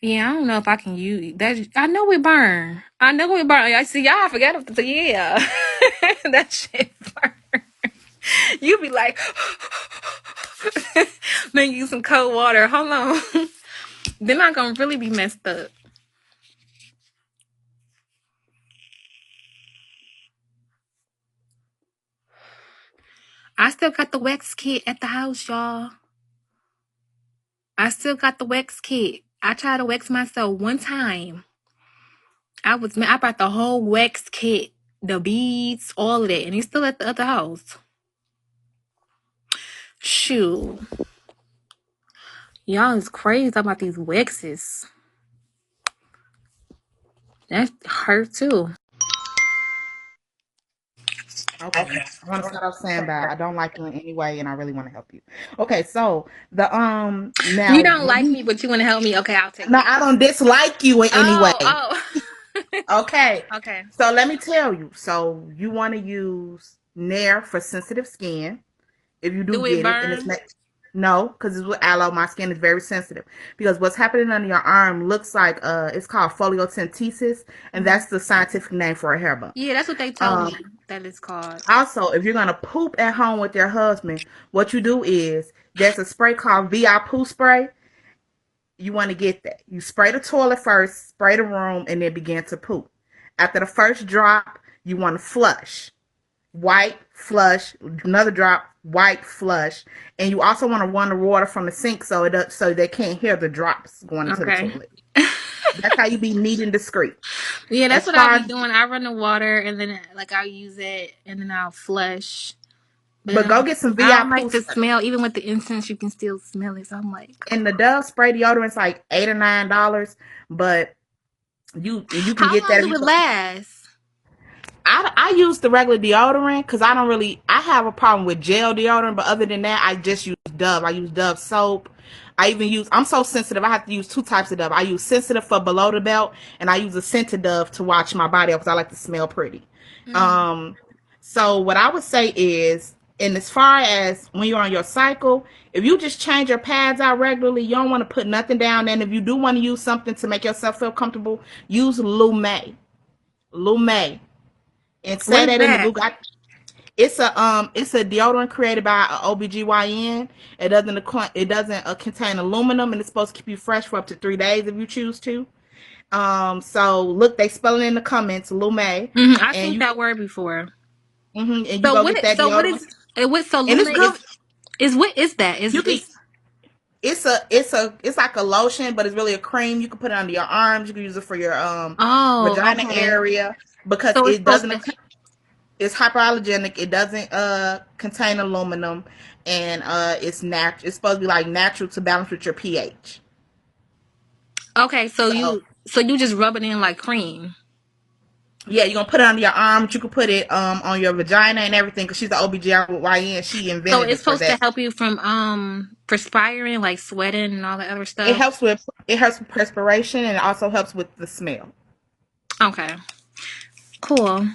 Yeah, I don't know if I can use that. I know it burn. I see y'all. I forgot it. Yeah, that shit burn. You be like, then use some cold water. Hold on. Then I'm gonna really be messed up. I still got the wax kit at the house, y'all. I still got the wax kit. I tried to wax myself one time. I brought the whole wax kit, the beads, all of that, and it's still at the other house. Shoot. Y'all is crazy about these waxes. That hurt too. Okay. I want to start off saying that I don't like you in any way and I really want to help you. Okay, so the You now don't when like you me, but you want to help me. Okay, I'll take no, it. I don't dislike you in any way. Oh. Okay. Okay. So let me tell you. So you want to use Nair for sensitive skin. If you do Do it get it, and it's burn? not, No, because it's with aloe. My skin is very sensitive. Because what's happening under your arm looks like it's called foliocentesis, and Mhm. that's the scientific name for a hair bump. Yeah, that's what they told Um, me that it's called. Also, if you're gonna poop at home with your husband, what you do is there's a spray called VI poo spray. You want to get that. You spray the toilet first, spray the room, and then begin to poop. After the first drop, you want to flush. White, flush, another drop, white, flush. And you also want to run the water from the sink so they can't hear the drops going into the Okay. toilet. That's how you be neat and discreet. Yeah, that's As what I far be as doing. I run the water and then like I'll use it and then I'll flush. But but go get some I VI don't poo like the spray. smell. Even with the incense, you can still smell it. So I'm like, And the Dove spray deodorant's like $8 or $9, but you can how get long that if do you it go. last? I use the regular deodorant because I have a problem with gel deodorant, but other than that, I just use Dove. I use Dove soap. I'm so sensitive. I have to use two types of Dove. I use sensitive for below the belt, and I use a scented Dove to wash my body because I like to smell pretty. Mm. Um, so what I would say is, and as far as when you're on your cycle, if you just change your pads out regularly, you don't want to put nothing down. And if you do want to use something to make yourself feel comfortable, use Lume. Lume and What say is that in the that? Google. It's a deodorant created by an OBGYN. It doesn't contain aluminum, and it's supposed to keep you fresh for up to 3 days if you choose to. So look, they spell it in the comments, Lume, I and seen you that word before. and you So go what? get that So what deodorant, is? What? So and Lume it's good. is what is that? You can. Is It's like a lotion, but it's really a cream. You can put it under your arms. You can use it for your oh, vagina okay. area because So it's it supposed doesn't. to. It's hypoallergenic. It doesn't contain aluminum, and it's natural. It's supposed to be like natural to balance with your pH. Okay, So so you just rub it in like cream. yeah, you're gonna put it under your arms. You can put it on your vagina and everything because she's the OBGYN. She So invented it's it for supposed to that. help you from perspiring, like sweating and all that other It stuff. helps with it helps with perspiration and it also helps with the smell. Okay, cool.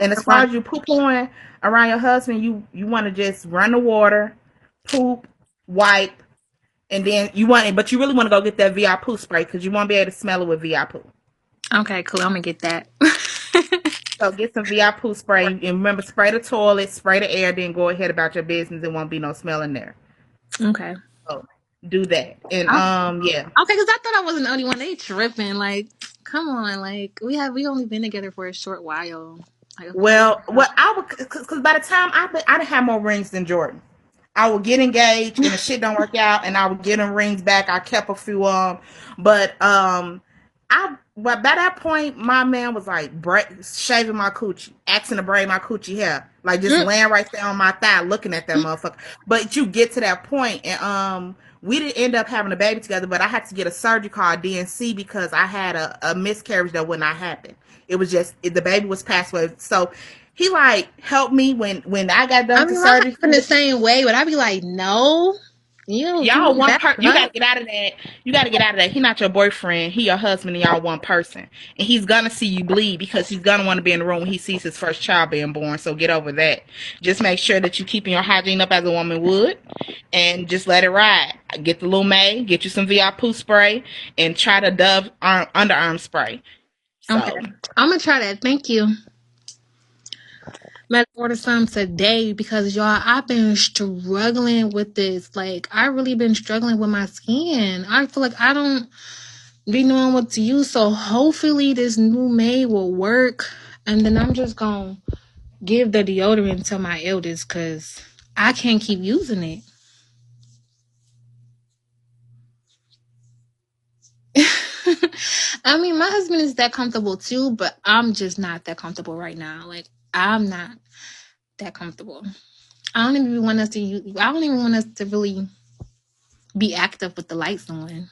And as far as you poop on around your husband, you want to just run the water, poop, wipe, and then but you really want to go get that VI poo spray because you won't be able to smell it with VI poo. Okay, cool. I'm gonna get that. So get some VI poo spray and remember spray the toilet, spray the air, then go ahead about your business. There won't be no smell in there. Okay. So do that. And yeah. Okay, because I thought I wasn't the only one. They tripping. Like, come on. Like, we only been together for a short while. Like a few Well, months. what I would, because by the time I done had more rings than Jordan. I would get engaged and the shit don't work out, and I would get them rings back. I kept a few but but by that point, my man was like shaving my coochie, asking to braid my coochie hair, like just Mm, laying right there on my thigh, looking at that motherfucker. But you get to that point, and we didn't end up having a baby together, but I had to get a surgery called DNC because I had a miscarriage that would not happen. It was just the baby was passed away, so he like helped me when I got done I with the mean, my surgery. husband the same way, but I'd be like, no, Y'all you one back part. You got up. to get out of that. You got to get out of that. He not your boyfriend. He your husband, and y'all one person. And he's gonna see you bleed because he's gonna want to be in the room when he sees his first child being born. So get over that. Just make sure that you keeping your hygiene up as a woman would, and just let it ride. Get the Lume, get you some VI poo spray, and try the Dove underarm spray. Okay, So I'm gonna try that. Thank you. I'm gonna order some today because y'all, I've been struggling with this. Like, I really been struggling with my skin. I feel like I don't be knowing what to use. So hopefully this new maid will work, and then I'm just gonna give the deodorant to my eldest because I can't keep using it. I mean, my husband is that comfortable too, but I'm just not that comfortable right now. Like, I'm not that comfortable. I don't even want us to use. I don't even want us to really be active with the lights on.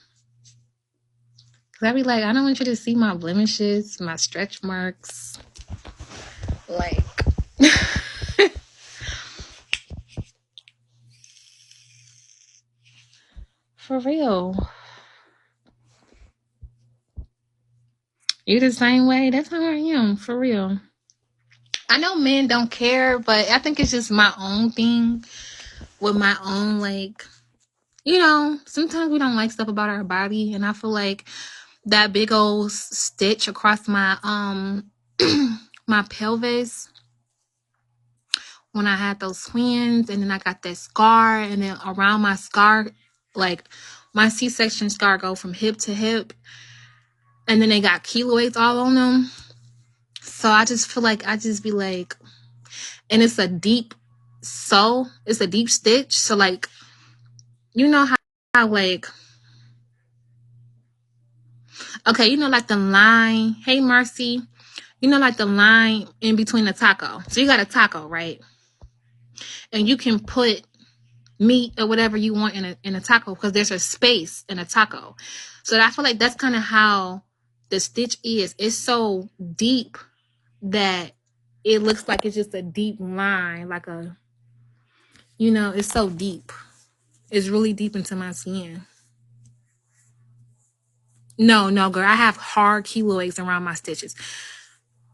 Cause I be like, I don't want you to see my blemishes, my stretch marks. Like, for real. You the same way? That's how I am, for real. I know men don't care, but I think it's just my own thing with my own like you know, sometimes we don't like stuff about our body, and I feel like that big old stitch across my my pelvis when I had those twins, and then I got that scar, and then around my scar, like my C-section scar go from hip to hip, and then they got keloids all on them. So I just feel like I just be like, and it's a deep sew, it's a deep stitch. So like, you know how like, okay, you know, like the line, hey Marcy, you know, like the line in between the taco. So you got a taco, right? And you can put meat or whatever you want in a taco because there's a space in a taco. So I feel like that's kind of how the stitch is. It's so deep that it looks like it's just a deep line, like a, you know, it's so deep. It's really deep into my skin. No, girl, I have hard keloids around my stitches.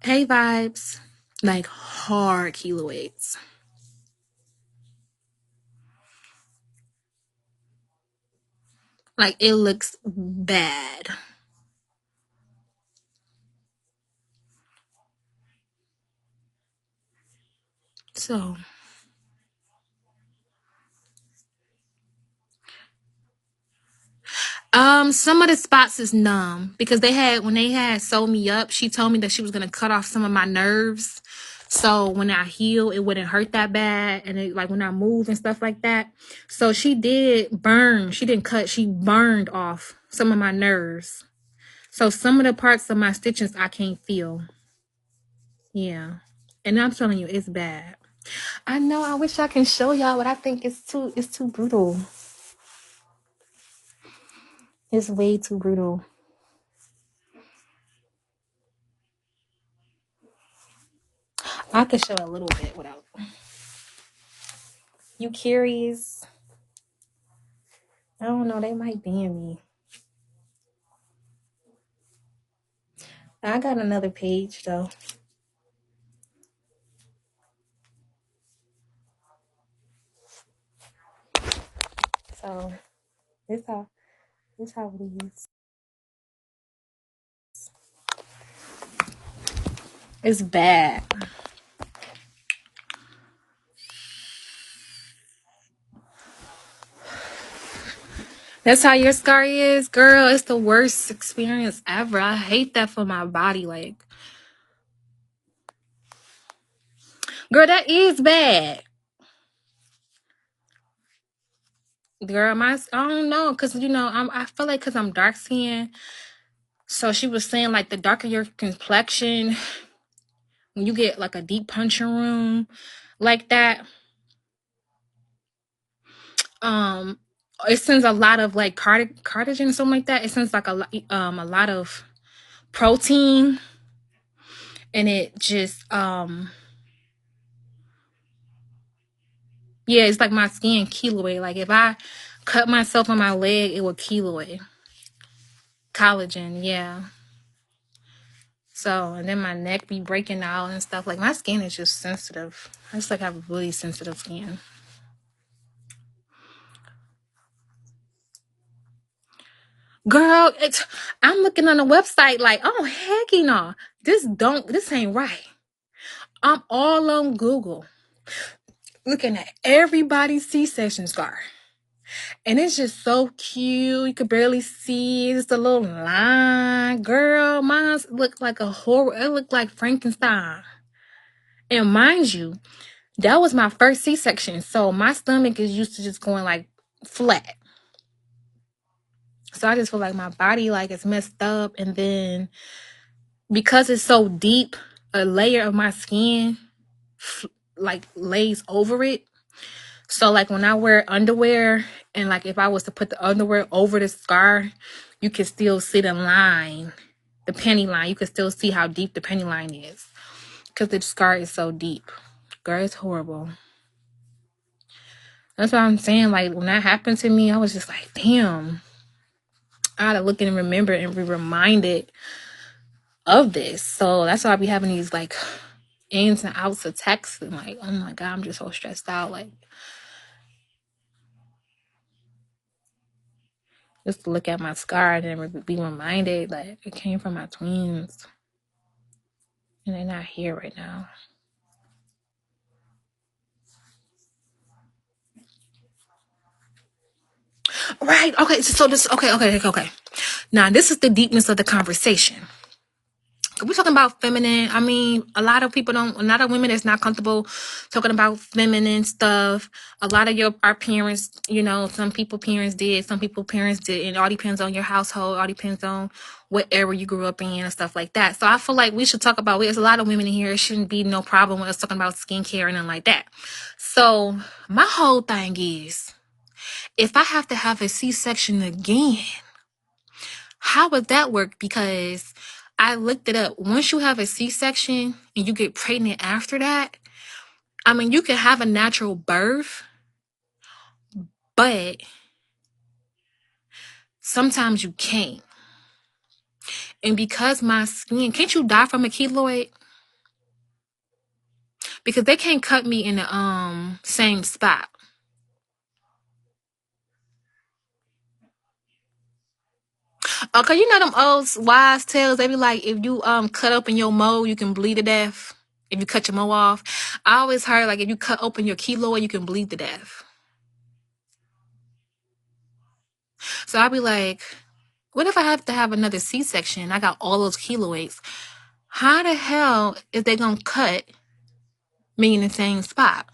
Hey, vibes. Like hard keloids. Like it looks bad. So some of the spots is numb because when they had sewed me up, she told me that she was gonna cut off some of my nerves. So when I heal, it wouldn't hurt that bad. And it, like when I move and stuff like that. So she did burn. She didn't cut. She burned off some of my nerves. So some of the parts of my stitches I can't feel. Yeah. And I'm telling you, it's bad. I know. I wish I can show y'all, but I think it's too brutal. It's way too brutal. I could show a little bit without. You curious? I don't know. They might ban me. I got another page though. So this how it is. It's bad. That's how your scar is, girl. It's the worst experience ever. I hate that for my body. Like, girl, that is bad. Girl, I don't know, cause you know I feel like cause I'm dark skinned. So she was saying like the darker your complexion, when you get like a deep punching room like that, it sends a lot of like cartilage something like that. It sends like a lot of protein, and it just yeah, it's like my skin keloid. Like if I cut myself on my leg, it would keloid. Collagen, yeah. So, and then my neck be breaking out and stuff. Like my skin is just sensitive. I just like have really sensitive skin. Girl, I'm looking on the website like, oh heck no. This ain't right. I'm all on Google looking at everybody's C-section scar. And it's just so cute. You could barely see. It's a little line. Girl, mine looked like a horror. It looked like Frankenstein. And mind you, that was my first C-section. So my stomach is used to just going like flat. So I just feel like my body like is messed up. And then because it's so deep, a layer of my skin like lays over it. So like when I wear underwear and like if I was to put the underwear over the scar, you can still see the line, the penny line. You can still see how deep the penny line is because the scar is so deep. Girl, it's horrible. That's what I'm saying. Like when that happened to me, I was just like, damn. I gotta look and remember and be reminded of this. So that's why I be having these like ins and outs of texts and like, oh my God, I'm just so stressed out. Like, just to look at my scar and be reminded that it came from my twins. And they're not here right now. Right. Okay. So this. Okay. Now this is the deepness of the conversation. We're talking about feminine. I mean, a lot of women that's not comfortable talking about feminine stuff. A lot of our parents, some people parents did, some people parents did. It all depends on your household. All depends on what era you grew up in and stuff like that. So I feel like we should talk about, there's a lot of women in here. It shouldn't be no problem with us talking about skincare and nothing like that. So my whole thing is, if I have to have a C-section again, how would that work? Because I looked it up. Once you have a C-section and you get pregnant after that, I mean, you can have a natural birth, but sometimes you can't. And because my skin, can't you die from a keloid? Because they can't cut me in the same spot. Okay, them old wise tales, they be like, if you cut open your mole, you can bleed to death. If you cut your mole off. I always heard, like, if you cut open your keloid, you can bleed to death. So I'll be like, what if I have to have another C-section? I got all those keloids. How the hell is they gonna cut me in the same spot?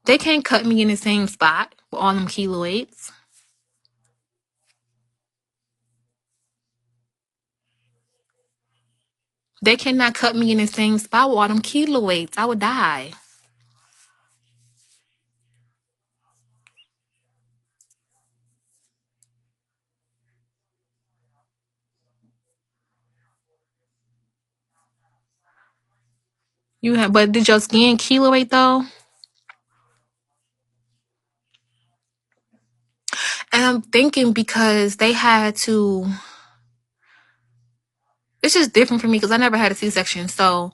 They can't cut me in the same spot with all them keloids. They cannot cut me in the same spot with all them keloids. I would die. But did your skin keloid though? And I'm thinking because they had to. It's just different for me because I never had a C-section, so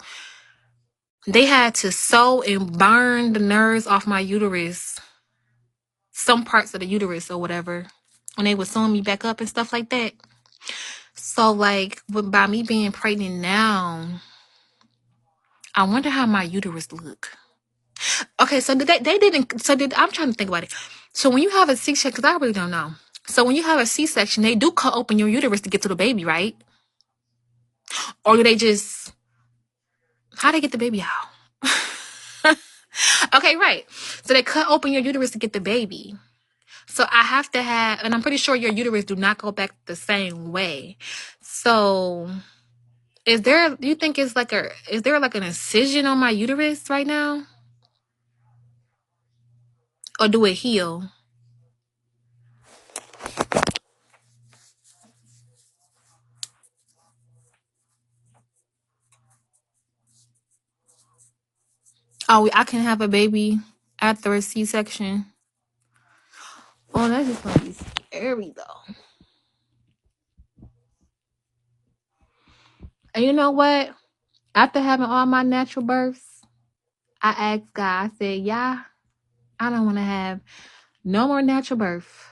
they had to sew and burn the nerves off my uterus, some parts of the uterus or whatever, when they were sewing me back up and stuff like that. So, like, by me being pregnant now, I wonder how my uterus look. Okay, so they didn't. So I'm trying to think about it. So when you have a C-section, because I really don't know. So when you have a C-section, they do cut open your uterus to get to the baby, right? Or do they just, how they get the baby out? Okay, right. So they cut open your uterus to get the baby. So I have to have, and I'm pretty sure your uterus do not go back the same way. So do you think is there like an incision on my uterus right now? Or do it heal? Oh, I can have a baby after a C-section. Oh, that's just gonna be scary though. And you know what? After having all my natural births, I asked God, I said, yeah, I don't want to have no more natural birth.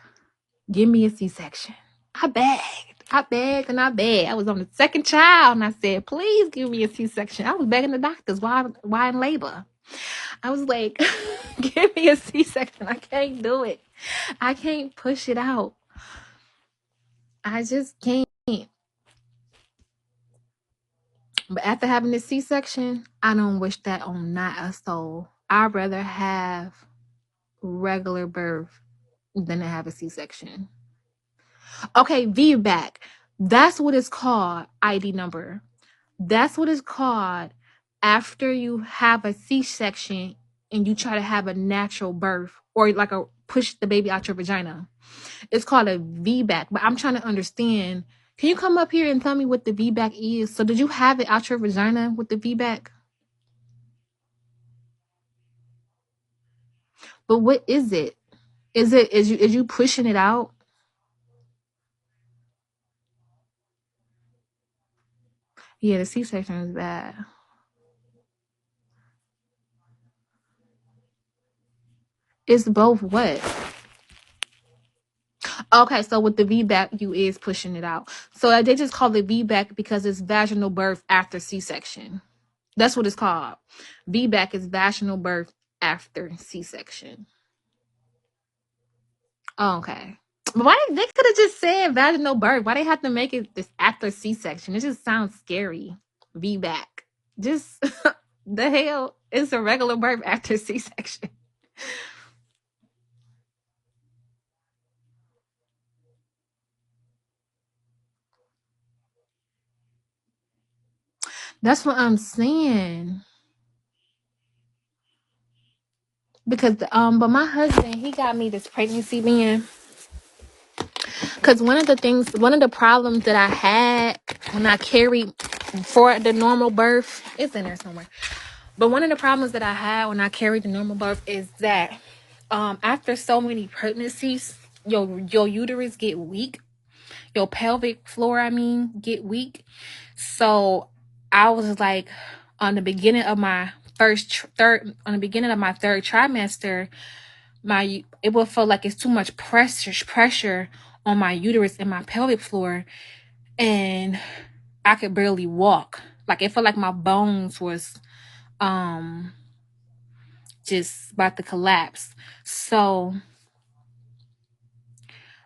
Give me a C-section. I begged and I begged. I was on the second child and I said, please give me a C-section. I was begging the doctors why in labor. I was like, give me a C-section. I can't do it. I can't push it out. I just can't. But after having this C-section, I don't wish that on not a soul. I'd rather have regular birth than to have a C-section. Okay, VBAC. That's what it's called, ID number. That's what it's called after you have a C-section and you try to have a natural birth or like push the baby out your vagina. It's called a VBAC, but I'm trying to understand. Can you come up here and tell me what the VBAC is? So did you have it out your vagina with the VBAC? But what is it? Is you pushing it out? Yeah, the C-section is bad. It's both what? Okay, so with the VBAC, you is pushing it out. So they just call it VBAC because it's vaginal birth after C-section. That's what it's called. VBAC is vaginal birth after C-section. Oh, okay. But why they could have just said vaginal birth? Why they have to make it this after C-section? It just sounds scary. VBAC. Just the hell. It's a regular birth after C-section. That's what I'm saying. Because but my husband, he got me this pregnancy band. Because one of the problems that I had when I carried for the normal birth, it's in there somewhere. But one of the problems that I had when I carried the normal birth is that after so many pregnancies, your uterus get weak, your pelvic floor, get weak. So I was like, on the beginning of my third trimester, it would feel like it's too much pressure on my uterus and my pelvic floor, and I could barely walk. Like it felt like my bones was just about to collapse. So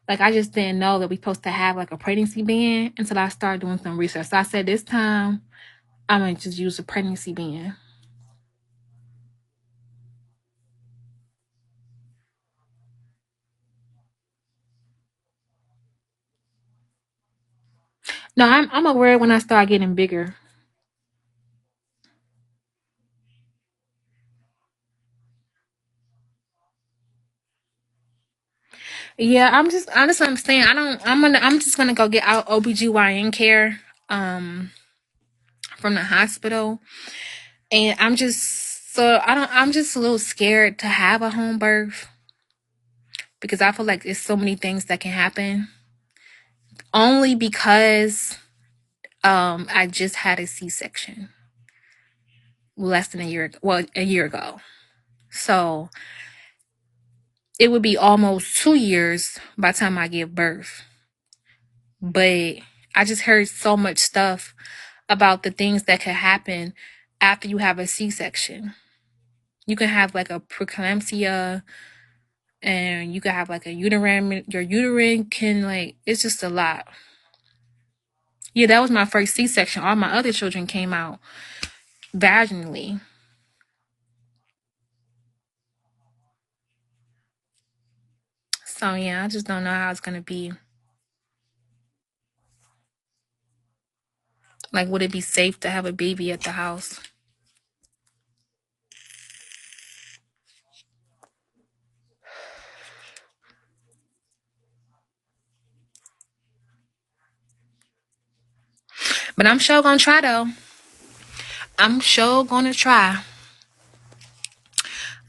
like I just didn't know that we supposed to have like a pregnancy band until I started doing some research. So I said this time I'm gonna just use a pregnancy band. No, I'm gonna wear it when I start getting bigger. Yeah, I'm saying I'm just gonna go get out OBGYN care from the hospital. And I'm just a little scared to have a home birth because I feel like there's so many things that can happen. Only because I just had a C-section less than a year ago. So it would be almost 2 years by the time I give birth. But I just heard so much stuff about the things that could happen after you have a C-section. You can have like a preeclampsia, and you can have like your uterine can like, it's just a lot. Yeah, that was my first C-section. All my other children came out vaginally. So yeah, I just don't know how it's gonna be. Like, would it be safe to have a baby at the house? But I'm sure gonna try though. I'm sure gonna try.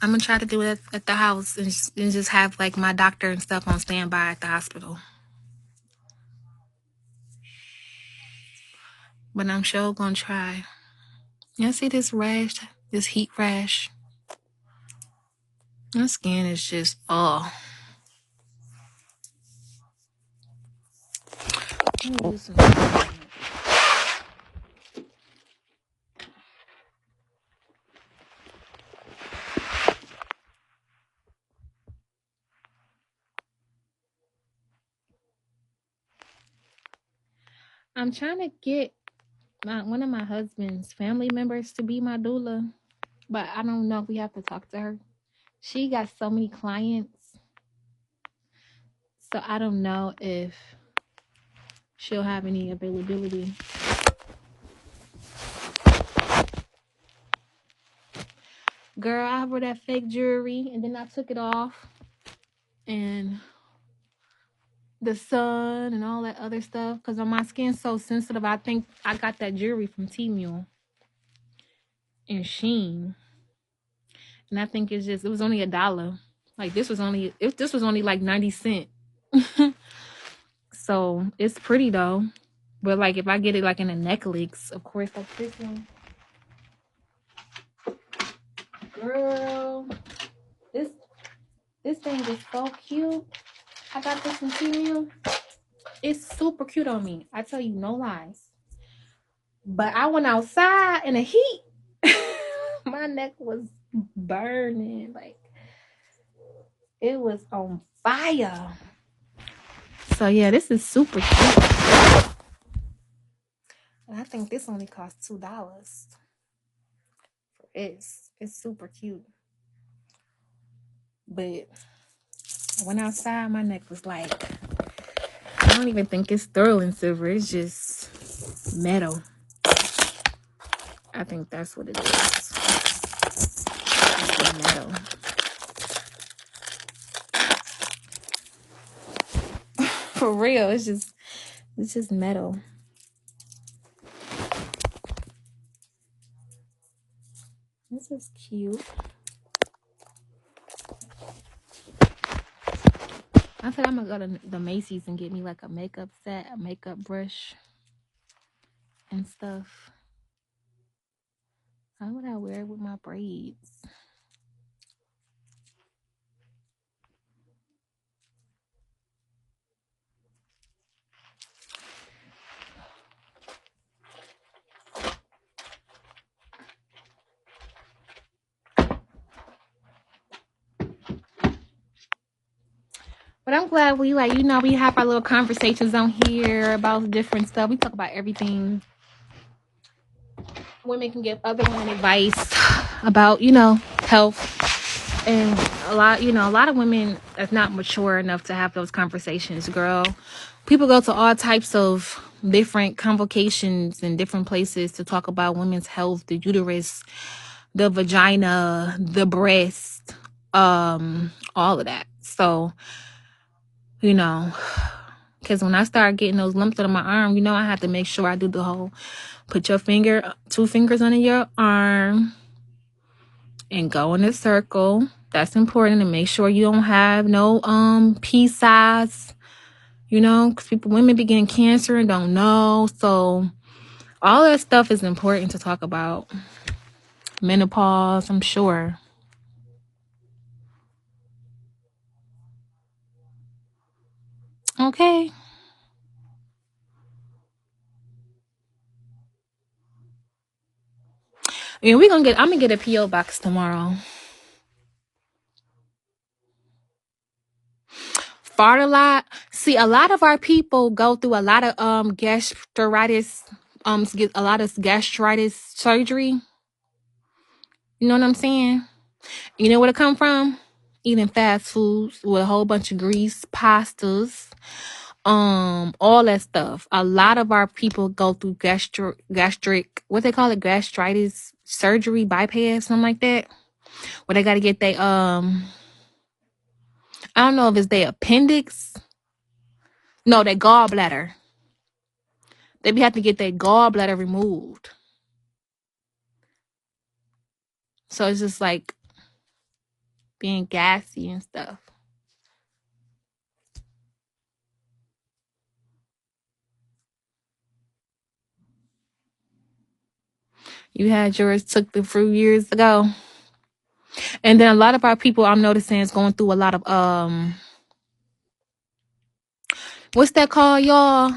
I'm gonna try to do it at the house and just have like my doctor and stuff on standby at the hospital. But I'm sure gonna try. You see this rash, this heat rash? My skin is just I'm trying to get one of my husband's family members to be my doula, but I don't know if we have to talk to her. She got so many clients, so I don't know if she'll have any availability. Girl, I wore that fake jewelry and then I took it off, and the sun and all that other stuff, because on my skin's so sensitive. I think I got that jewelry from Temu and Sheen, and I think it was only $1. Like this was only like 90 cents. So it's pretty though. But like if I get it like in a necklace, of course, like this one. Girl, this thing is so cute. I got this in Temu. It's super cute on me. I tell you, no lies. But I went outside in the heat. My neck was burning. Like, it was on fire. So, yeah, this is super cute. And I think this only cost $2. It's super cute. But when outside, my neck was like, I don't even think it's sterling silver. It's just metal. I think that's what it is. It's metal. For real, it's just metal. This is cute. I said I'm gonna go to the Macy's and get me like a makeup set, a makeup brush, and stuff. How would I wear it with my braids? But I'm glad we we have our little conversations on here about different stuff. We talk about everything. Women can give other women advice about, health. And a lot of women that's not mature enough to have those conversations, girl. People go to all types of different convocations and different places to talk about women's health, the uterus, the vagina, the breast, all of that. So, because when I start getting those lumps under my arm, I have to make sure I do the whole put your two fingers under your arm and go in a circle. That's important to make sure you don't have no peace size, because women be getting cancer and don't know. So all that stuff is important to talk about. Menopause, I'm sure. Okay. Yeah, I'm gonna get a PO box tomorrow. Fart a lot. See, a lot of our people go through a lot of gastritis, get a lot of gastritis surgery. You know what I'm saying? You know where it come from? Eating fast foods with a whole bunch of grease, pastas, all that stuff. A lot of our people go through gastric, what they call it, gastritis surgery, bypass, something like that. Where they gotta get their I don't know if it's their appendix. No, their gallbladder. They be have to get their gallbladder removed. So it's just like being gassy and stuff. You had yours took a few years ago. And then a lot of our people I'm noticing is going through a lot of what's that called, y'all?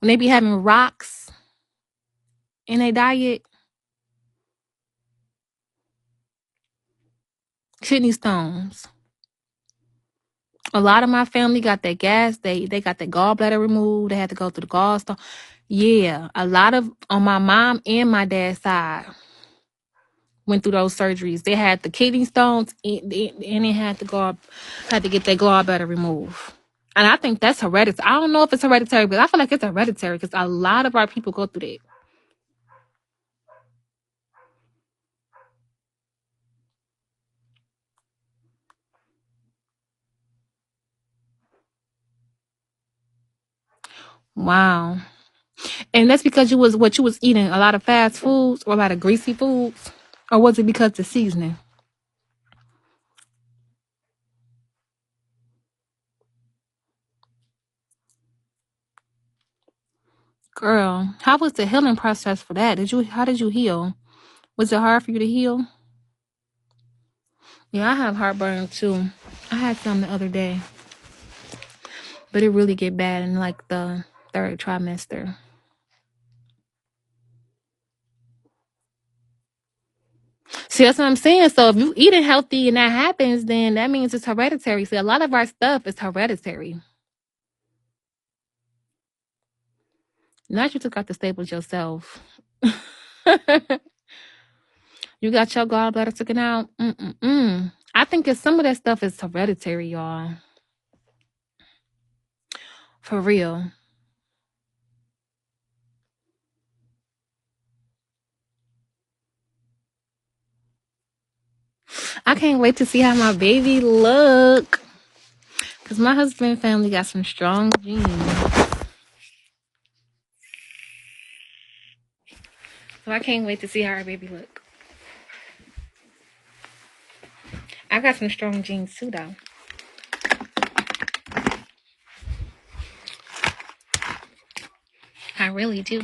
When they be having rocks in their diet. Kidney stones. A lot of my family got their they got their gallbladder removed. They had to go through the gallstone. Yeah, a lot of on my mom and my dad's side went through those surgeries. They had the kidney stones and they had to get their gallbladder removed. And I think that's hereditary. I don't know if it's hereditary, but I feel like it's hereditary because a lot of our people go through that. Wow. And that's because you was eating a lot of fast foods or a lot of greasy foods? Or was it because the seasoning? Girl, how was the healing process for that? How did you heal? Was it hard for you to heal? Yeah, I have heartburn too. I had some the other day, but it really get bad in like the third trimester. See, that's what I'm saying. So if you eating healthy and that happens, then that means it's hereditary. See, a lot of our stuff is hereditary. Not you took out the staples yourself. You got your gallbladder taken out. I think it's some of that stuff is hereditary, y'all. For real. I can't wait to see how my baby look. Because my husband family got some strong genes. So I can't wait to see how our baby look. I got some strong genes too, though. I really do.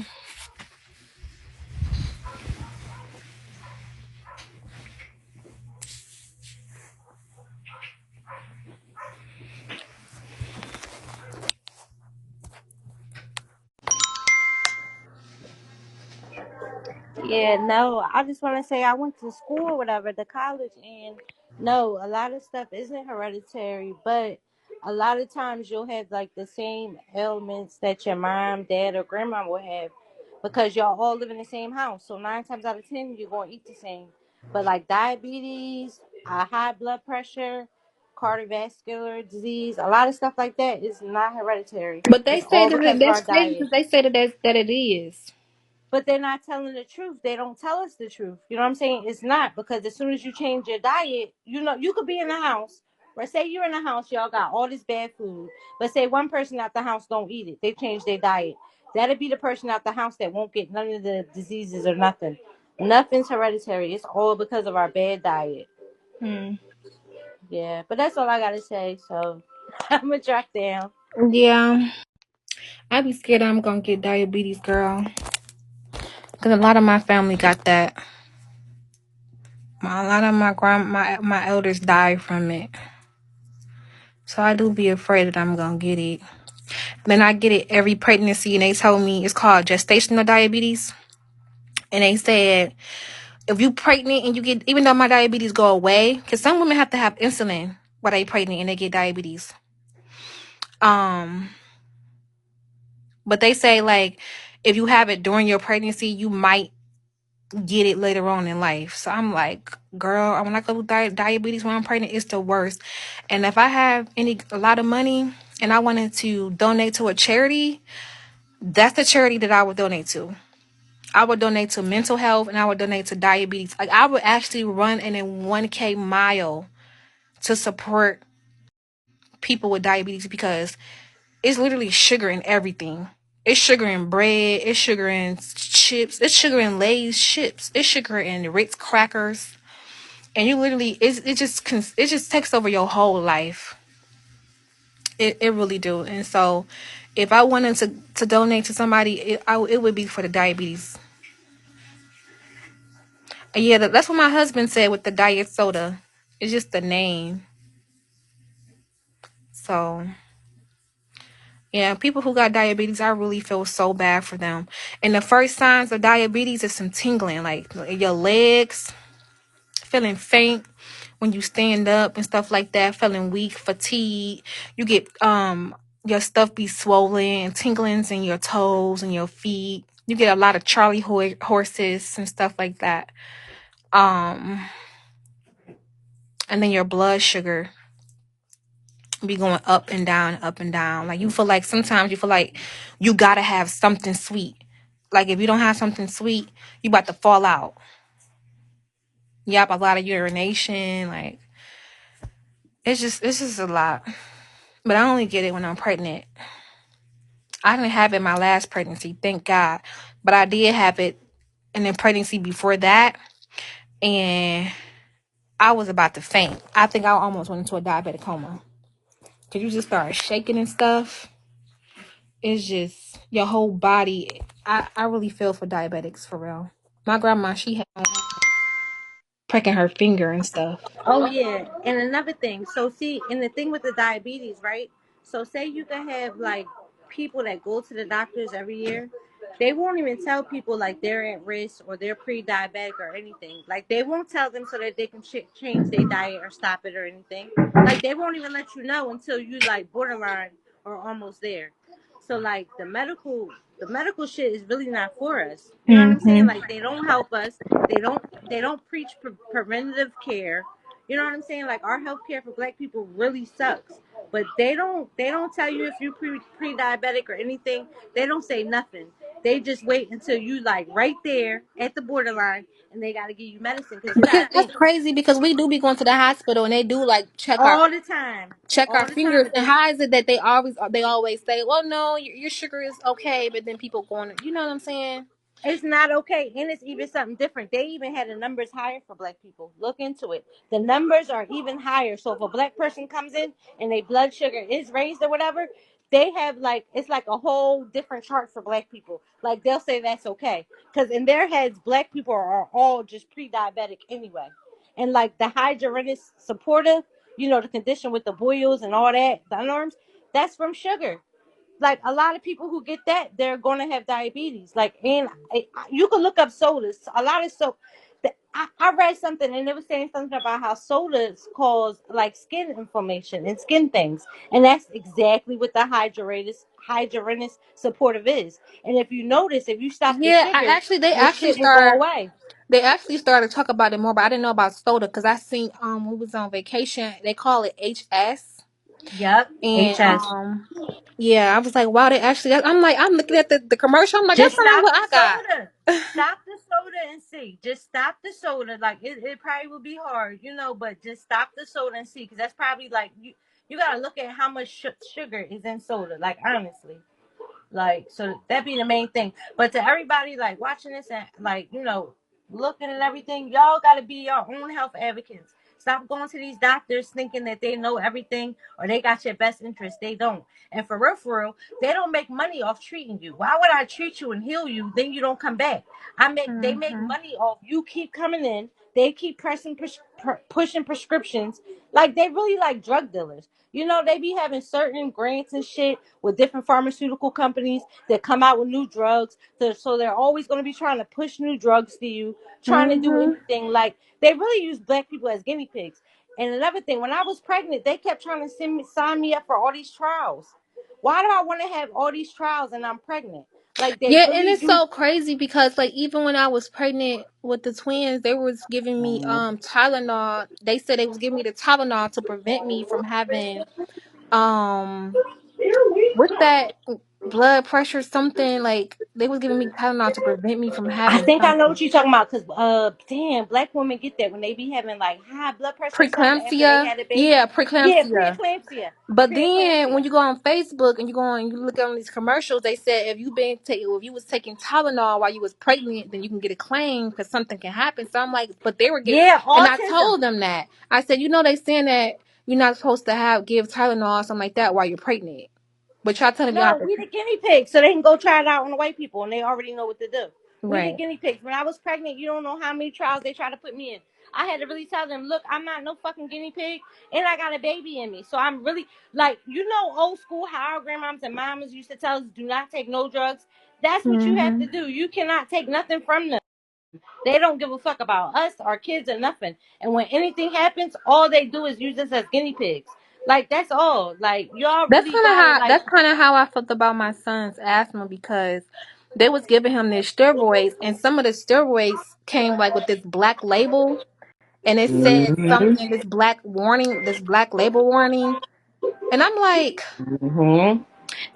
Yeah, no, I just want to say I went to school or whatever, to college, and no, a lot of stuff isn't hereditary, but a lot of times you'll have like the same ailments that your mom, dad, or grandma will have because y'all all live in the same house. So 9 times out of 10, you're going to eat the same. But like diabetes, high blood pressure, cardiovascular disease, a lot of stuff like that is not hereditary. But they It's say all that because of that's our crazy diet. because they say that it is. But they're not telling the truth. They don't tell us the truth. You know what I'm saying? It's not, because as soon as you change your diet, you could be in the house, or say you're in the house, y'all got all this bad food, but say one person out the house don't eat it. They change their diet. That'd be the person out the house that won't get none of the diseases or nothing. Nothing's hereditary. It's all because of our bad diet. Yeah, but that's all I gotta say. So I'm gonna track down. Yeah. I be scared I'm gonna get diabetes, girl. Because a lot of my family got that. A lot of my elders died from it. So I do be afraid that I'm gonna get it. Then I get it every pregnancy, and they told me it's called gestational diabetes. And they said if you pregnant and you get, even though my diabetes go away, because some women have to have insulin while they pregnant and they get diabetes. But they say like if you have it during your pregnancy, you might get it later on in life. So I'm like, girl, I'm not gonna do diabetes when I'm pregnant. It's the worst. And if I have a lot of money and I wanted to donate to a charity, that's the charity that I would donate to. I would donate to mental health and I would donate to diabetes. Like I would actually run in a 1K mile to support people with diabetes because it's literally sugar in everything. It's sugar in bread. It's sugar in chips. It's sugar in Lay's chips. It's sugar in Ritz crackers. And you literally, it just takes over your whole life. It really do. And so, if I wanted to donate to somebody, it would be for the diabetes. And yeah, that's what my husband said with the diet soda. It's just the name. So yeah, people who got diabetes, I really feel so bad for them. And the first signs of diabetes is some tingling, like your legs, feeling faint when you stand up and stuff like that, feeling weak, fatigue. You get your stuff be swollen and tinglings in your toes and your feet. You get a lot of Charlie horses and stuff like that. And then your blood sugar be going up and down, up and down. Like sometimes you feel like you gotta have something sweet. Like if you don't have something sweet, you about to fall out. Yep, a lot of urination. Like it's just a lot. But I only get it when I'm pregnant. I didn't have it in my last pregnancy, thank God. But I did have it in the pregnancy before that. And I was about to faint. I think I almost went into a diabetic coma. Because you just start shaking and stuff. It's just your whole body. I really feel for diabetics, for real. My grandma, she had pricking her finger and stuff. Oh yeah, and another thing. So see, and the thing with the diabetes, right? So say you can have like people that go to the doctors every year. They won't even tell people like they're at risk or they're pre-diabetic or anything. Like they won't tell them so that they can change their diet or stop it or anything. Like they won't even let you know until you like borderline or almost there. So like the medical shit is really not for us. You know what I'm saying? Mm-hmm. Like they don't help us. They don't preach preventative care. You know what I'm saying? Like our healthcare for Black people really sucks. But they don't tell you if you pre-diabetic or anything. They don't say nothing. They just wait until you like right there at the borderline, and they got to give you medicine because you got Because to that's think crazy because we do be going to the hospital and they do like all the time, check our all the time. fingers. But And they how is it that they always say, well, no, your sugar is okay, but then people going, you know what I'm saying? It's not okay. And it's even something different. They even had the numbers higher for Black people. Look into it. The numbers are even higher. So if a Black person comes in and their blood sugar is raised or whatever, they have like, it's like a whole different chart for Black people. Like they'll say that's okay. Because in their heads, Black people are all just pre diabetic anyway. And like the hydrogenous supportive, the condition with the boils and all that, the norms, that's from sugar. Like a lot of people who get that, they're going to have diabetes. Like, and you can look up sodas. A lot of I read something and it was saying something about how sodas cause like skin inflammation and skin things, and that's exactly what the hydrogenous supportive is. And if you notice, if you stop the Yeah, sugar, they your actually shit will go start. away. They actually started to talk about it more, but I didn't know about soda because I seen we was on vacation. They call it HS, Yep, and HS. yeah, I was like, wow, they actually. I'm looking at the commercial. I'm like, that's Just not stop what the I got. soda. Stop the soda and see. Just stop the soda. Like it probably will be hard, but just stop the soda and see, because that's probably like you gotta look at how much sugar is in soda. Like honestly. Like, so that be the main thing. But to everybody like watching this and like, looking at everything, y'all gotta be your own health advocates. Stop going to these doctors thinking that they know everything or they got your best interest. They don't. And for real, they don't make money off treating you. Why would I treat you and heal you, then you don't come back? They make Hmm. money off you keep coming in. They keep pushing prescriptions. Like they really like drug dealers. They be having certain grants and shit with different pharmaceutical companies that come out with new drugs. So they're always going to be trying to push new drugs to you, trying to do Hmm. anything. Like they really use Black people as guinea pigs. And another thing, when I was pregnant, they kept trying to sign me up for all these trials. Why do I want to have all these trials and I'm pregnant? Like they Yeah, and really it's use. so crazy because like even when I was pregnant with the twins, they was giving me Tylenol. They said they was giving me the Tylenol to prevent me from having um what's that blood pressure something like they was giving me Tylenol to prevent me from I having think I know something what you're talking about, because damn, Black women get that when they be having like high blood pressure or something after they preeclampsia. had a baby. Yeah, Yeah, preeclampsia. preeclampsia. But then when Preeclampsia. you go on Facebook and you go on, you look on these commercials, they said if you was taking Tylenol while you was pregnant, then you can get a claim because something can happen. So I'm like, but they were giving, Yeah, and I autism. told them that I said, they saying that you're not supposed to give Tylenol or something like that while you're pregnant, but y'all telling me you have No, to. we the guinea pigs, so they can go try it out on the white people, and they already know what to do. We the Right. guinea pigs. When I was pregnant, you don't know how many trials they try to put me in. I had to really tell them, look, I'm not no fucking guinea pig, and I got a baby in me. So I'm really like, old school how our grandmoms and mamas used to tell us, do not take no drugs. That's what you have Hmm. to do. You cannot take nothing from them. They don't give a fuck about us, our kids, or nothing. And when anything happens, all they do is use us as guinea pigs. Like that's all. Like y'all really gotta like. That's kind of how I felt about my son's asthma because they was giving him their steroids and some of the steroids came like with this black label and it said Mm-hmm. something this black label warning, and I'm like, Mm-hmm.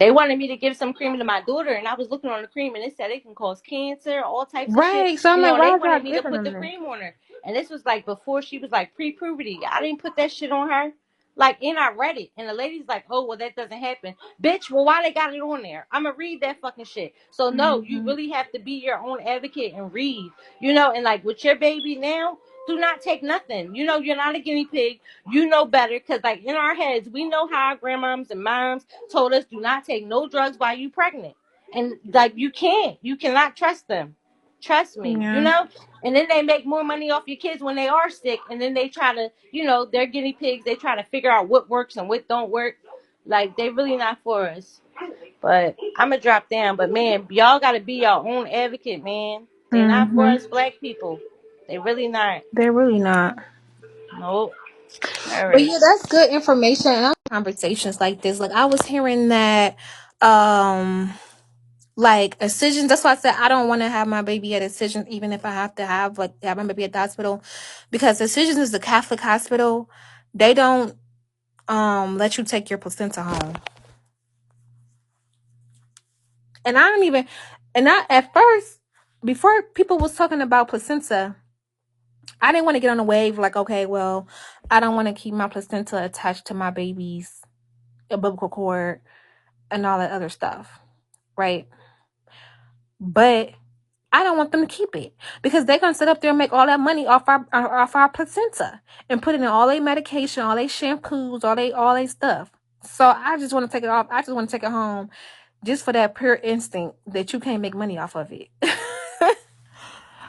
They wanted me to give some cream to my daughter, and I was looking on the cream, and it said it can cause cancer, all types of shit. right. So I'm like, They why is y'all wanted me to giving put them the this? cream on her, and this was like before she was like pre-puberty. I didn't put that shit on her. Like, and I read it, and the lady's like, "Oh, well, that doesn't happen, bitch. Well, why they got it on there? I'ma read that fucking shit." So no, you Hmm. really have to be your own advocate and read, and like with your baby now, do not take nothing. You're not a guinea pig. You know better, because like in our heads, we know how our grandmoms and moms told us do not take no drugs while you pregnant, and like you cannot trust them. Trust me, you Yeah. know? And then they make more money off your kids when they are sick. And then they try to, they're guinea pigs. They try to figure out what works and what don't work. Like, they really not for us. But I'm going to drop down. But, man, y'all got to be your own advocate, man. They not for Mm-hmm. us black people. They really not. They're really not. Nope. All But right. yeah, that's good information. And conversations like this, like I was hearing that, like Incisions. That's why I said I don't want to have my baby at Incisions, even if I have to have my baby at the hospital, because Incisions is the Catholic hospital. They don't let you take your placenta home. And I don't even, and I at first, before people was talking about placenta, I didn't want to get on the wave like, okay, well, I don't want to keep my placenta attached to my baby's umbilical cord and all that other stuff, right? But I don't want them to keep it because they're gonna sit up there and make all that money off our placenta and put it in all their medication, all their shampoos, all they stuff. So I just want to take it off. I just want to take it home, just for that pure instinct that you can't make money off of it.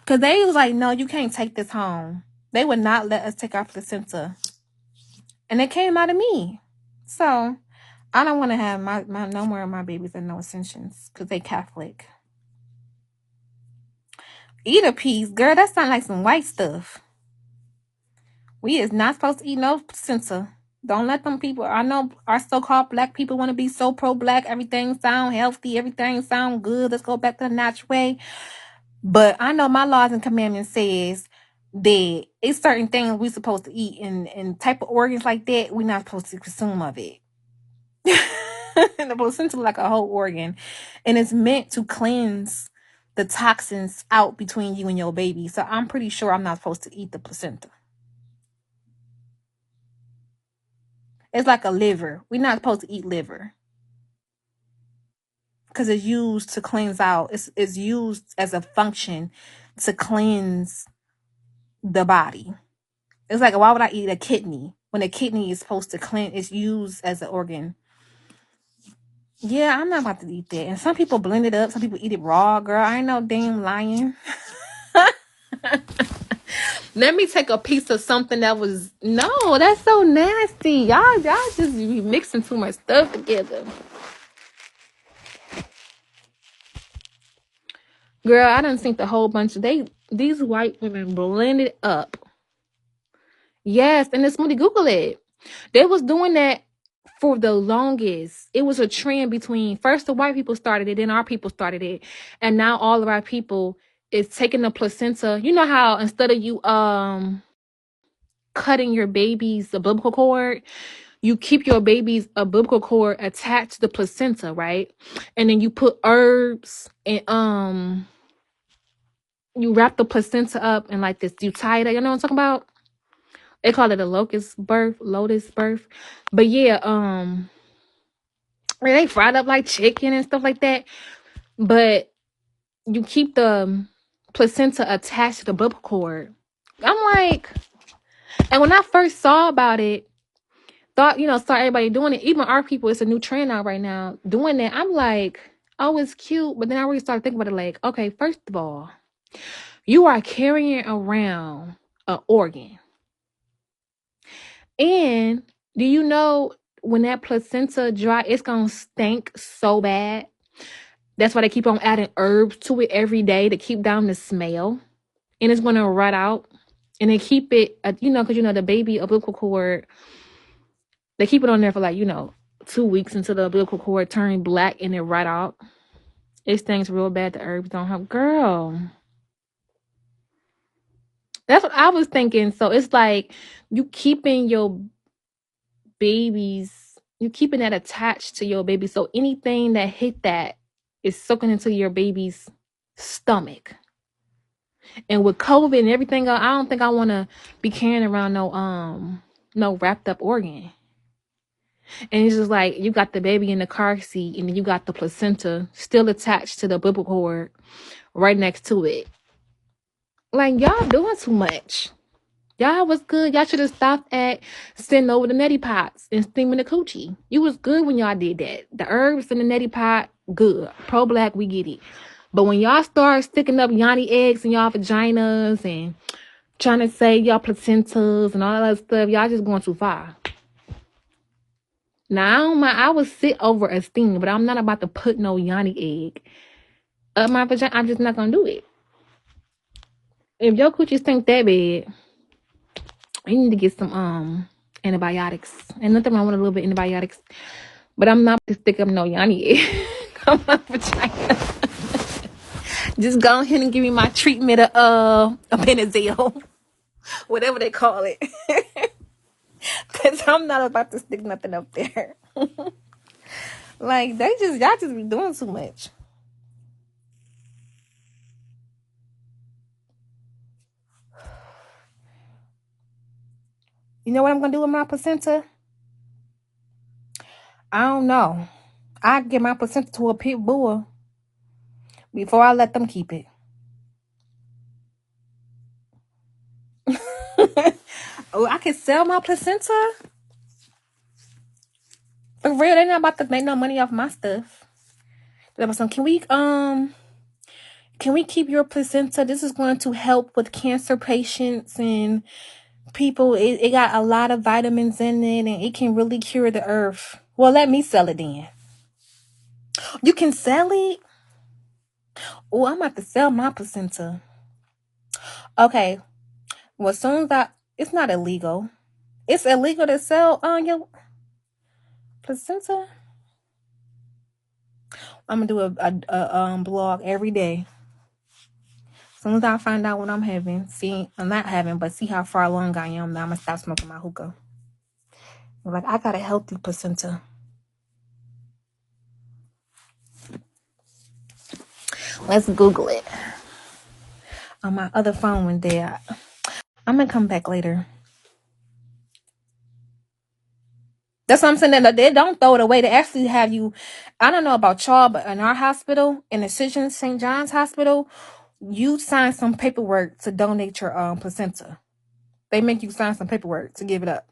Cause they was like, no, you can't take this home. They would not let us take our placenta, and it came out of me. So I don't want to have my no more of my babies and no Ascensions because they Catholic. Eat a piece, girl. That sounds like some white stuff. We is not supposed to eat no placenta. Don't let them people. I know our so-called black people want to be so pro-black. Everything sound healthy. Everything sound good. Let's go back to the natural way. But I know my laws and commandments says that it's certain things we supposed to eat, and type of organs like that we're not supposed to consume of it. And the placenta like a whole organ, and it's meant to cleanse the toxins out between you and your baby. So I'm pretty sure I'm not supposed to eat the placenta. It's like a liver. We're not supposed to eat liver because it's used to cleanse out. It's used as a function to cleanse the body. It's like, why would I eat a kidney when a kidney is supposed to clean? It's used as an organ. Yeah, I'm not about to eat that. And some people blend it up. Some people eat it raw, girl. I ain't no damn lying. Let me take a piece of something that was, no, that's so nasty. Y'all just be mixing too much stuff together. Girl, I done seen the whole bunch of these white women blend it up. Yes, and the smoothie, Google it. They was doing that for the longest. It was a trend between first the white people started it, then our people started it, and now all of our people is taking the placenta. You know how instead of you cutting your baby's umbilical cord, you keep your baby's umbilical cord attached to the placenta, right? And then you put herbs and you wrap the placenta up and like this. You tie it up. You know what I'm talking about? They call it a lotus birth. But yeah, they fried up like chicken and stuff like that. But you keep the placenta attached to the umbilical cord. I'm like, and when I first saw about it, saw everybody doing it. Even our people, it's a new trend out right now doing that. I'm like, oh, it's cute. But then I really started thinking about it like, okay, first of all, you are carrying around an organ. And do you know when that placenta dry, it's going to stink so bad. That's why they keep on adding herbs to it every day to keep down the smell. And it's going to rot out. And they keep it, because, the baby umbilical cord, they keep it on there for 2 weeks until the umbilical cord turns black and it rot out. It stinks real bad. The herbs don't help. Girl. That's what I was thinking. So it's like you keeping your babies, you keeping that attached to your baby. So anything that hit that is soaking into your baby's stomach. And with COVID and everything, I don't think I want to be carrying around no wrapped up organ. And it's just like you got the baby in the car seat and then you got the placenta still attached to the umbilical cord right next to it. Like, y'all doing too much. Y'all was good. Y'all should have stopped at sending over the neti pots and steaming the coochie. You was good when y'all did that. The herbs in the neti pot, good. Pro-black, we get it. But when y'all start sticking up yoni eggs in y'all vaginas and trying to say y'all placentas and all that stuff, y'all just going too far. Now, I don't mind. I would sit over a sting, but I'm not about to put no yoni egg up my vagina. I'm just not gonna do it. If your coochie stink that bad, you need to get some antibiotics. And nothing wrong with a little bit of antibiotics. But I'm not to stick up no yoni egg on my vagina. Just go ahead and give me my treatment of a Benadryl. Whatever they call it. Cause I'm not about to stick nothing up there. Like y'all just be doing too much. You know what I'm gonna do with my placenta? I don't know. I give my placenta to a pit bull before I let them keep it. Oh, I can sell my placenta? For real, they're not about to make no money off my stuff. Can we keep your placenta? This is going to help with cancer patients and people. It got a lot of vitamins in it and it can really cure the earth. Well, let me sell it then. You can sell it? Oh, I'm about to sell my placenta. Okay. Well, as soon as it's not illegal. It's illegal to sell your placenta. I'm gonna do a blog every day. As soon as I find out what I'm having, see how far along I am. Now I'm gonna stop smoking my hookah. Like, I got a healthy placenta. Let's Google it. On my other phone one day. I'm gonna come back later. That's what I'm saying. That they don't throw it away. They actually have you. I don't know about y'all, but in our hospital, in the St. John's Hospital, you sign some paperwork to donate your placenta. They make you sign some paperwork to give it up.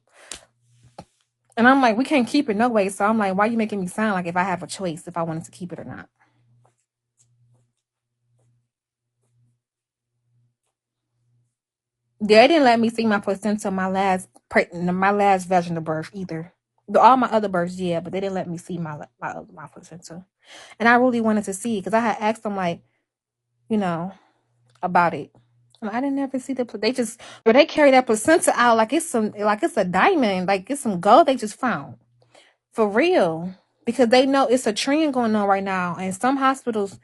And I'm like, we can't keep it no way. So I'm like, why are you making me sign like if I have a choice if I wanted to keep it or not? They didn't let me see my placenta my last vaginal birth either. All my other births, yeah, but they didn't let me see my placenta. And I really wanted to see it because I had asked them, like, about it. And I didn't ever see they carry that placenta out like it's a diamond, like it's some gold they just found. For real. Because they know it's a trend going on right now. And some hospitals,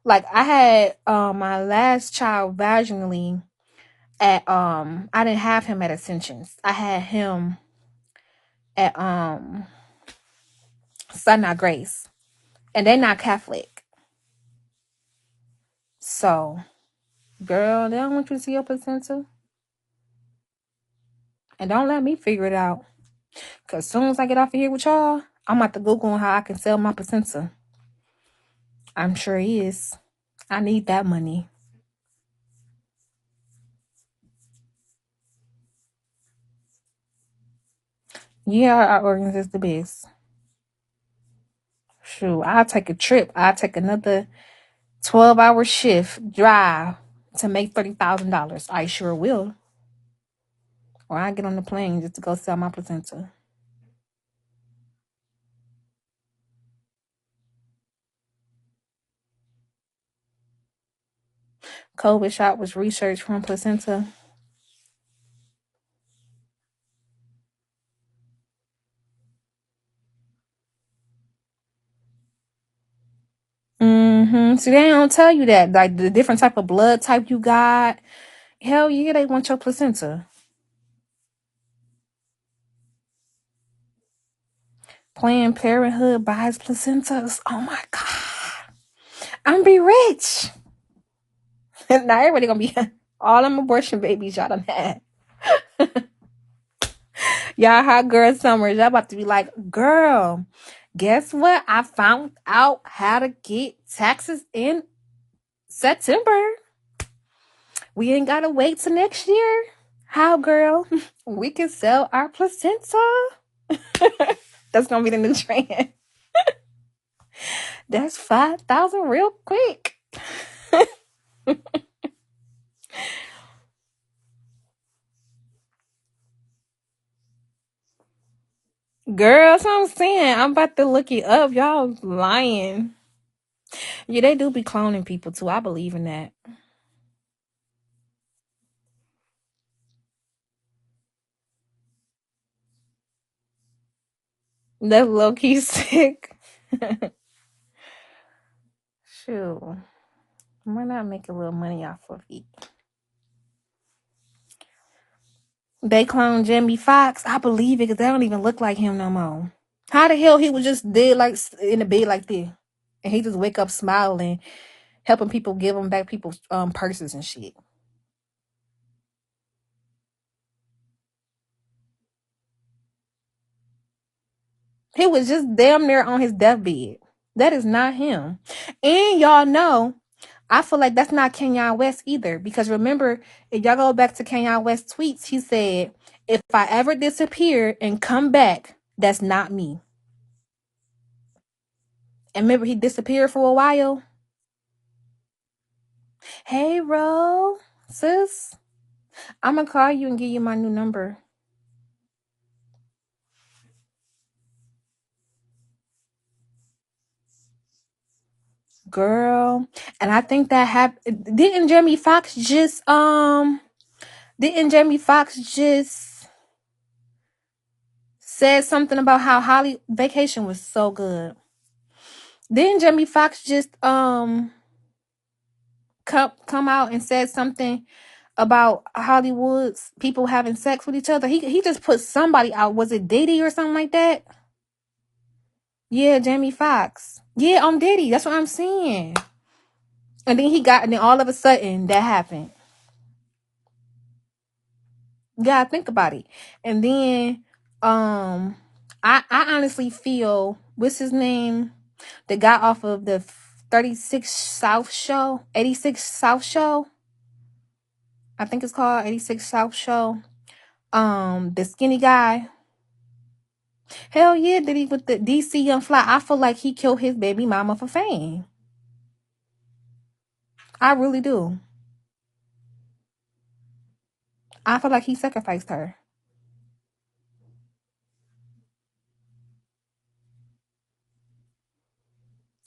like I had my last child vaginally at I didn't have him at Ascensions. I had him at Sinai Grace. And they're not Catholic. So, girl, they don't want you to see your placenta. And don't let me figure it out. Because as soon as I get off of here with y'all, I'm about to Google how I can sell my placenta. I'm sure he is. I need that money. Yeah, our organs is the best. Shoot, I'll take a trip. I'll take another 12-hour shift drive to make $30,000. I sure will. Or I get on the plane just to go sell my placenta. COVID shot was research from placenta. See, they don't tell you that. Like the different type of blood type you got. Hell yeah, they want your placenta. Planned Parenthood buys placentas. Oh my God. I'm be rich. Now everybody gonna be all them abortion babies y'all done had. Y'all hot girl summers. Y'all about to be like, girl, guess what? I found out how to get taxes in September. We ain't gotta wait till next year. How, girl? We can sell our placenta. That's gonna be the new trend. That's $5,000 real quick. Girl, that's what I'm saying. I'm about to look it up. Y'all lying. Yeah, they do be cloning people too. I believe in that. That's low key sick. Shoot. Why not make a little money off of it? They cloned Jamie Foxx. I believe it because they don't even look like him no more. How the hell he was just dead like in the bed like this, and he just wake up smiling, helping people give them back people's purses and shit. He was just damn near on his deathbed. That is not him. And y'all know, I feel like that's not Kanye West either. Because remember, if y'all go back to Kanye West's tweets, he said, if I ever disappear and come back, that's not me. And remember, he disappeared for a while. Hey, Ro, sis, I'm going to call you and give you my new number. Girl. And I think that happened. Didn't Jamie Foxx just said something about how Holly Vacation was so good? Didn't Jamie Foxx just come out and said something about Hollywood's people having sex with each other? He just put somebody out. Was it Diddy or something like that? Yeah, Jamie Foxx. Yeah, on Diddy. That's what I'm saying. And then all of a sudden that happened. Yeah, think about it. And then I honestly feel, what's his name? The guy off of the 36 South show, 86 South show. I think it's called 86 South show. The skinny guy. Hell yeah, did he with the DC Young Fly? I feel like he killed his baby mama for fame. I really do. I feel like he sacrificed her.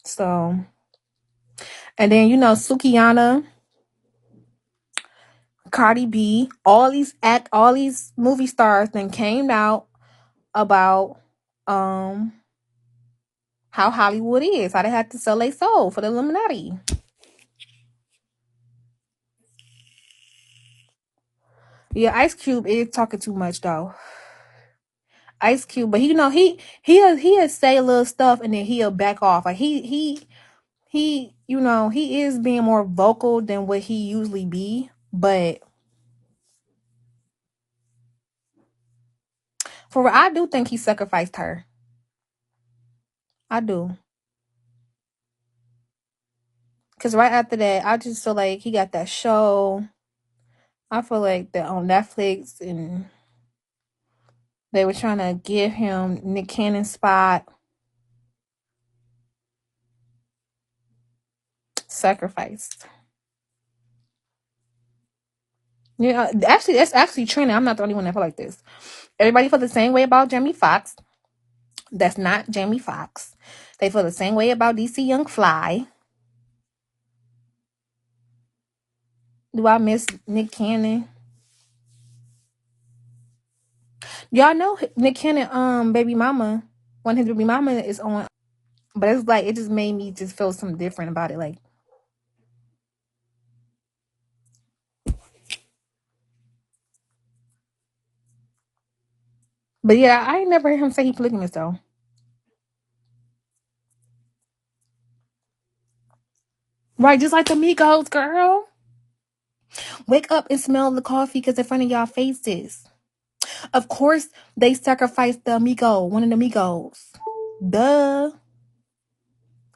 So, and then Sukiyana, Cardi B, all these movie stars then came out about how Hollywood is, how they had to sell their soul for the Illuminati. Yeah, Ice Cube is talking too much though. Ice Cube, but he'll say little stuff and then he'll back off. Like he is being more vocal than what he usually be, but for I do think he sacrificed her. I do. Cause right after that, I just feel like he got that show. I feel like that on Netflix, and they were trying to give him Nick Cannon's spot. Sacrificed. Yeah, actually, that's actually trending. I'm not the only one that feel like this. Everybody feel the same way about Jamie Foxx. That's not Jamie Foxx. They feel the same way about DC Young Fly. Do I miss Nick Cannon? Y'all know Nick Cannon, baby mama, when his baby mama is on, but it's like it just made me just feel something different about it. Like, but yeah, I ain't never heard him say he polygamous though. Right, just like the Migos, girl. Wake up and smell the coffee because in front of y'all faces. Of course, they sacrificed the amigo, one of the amigos. Duh.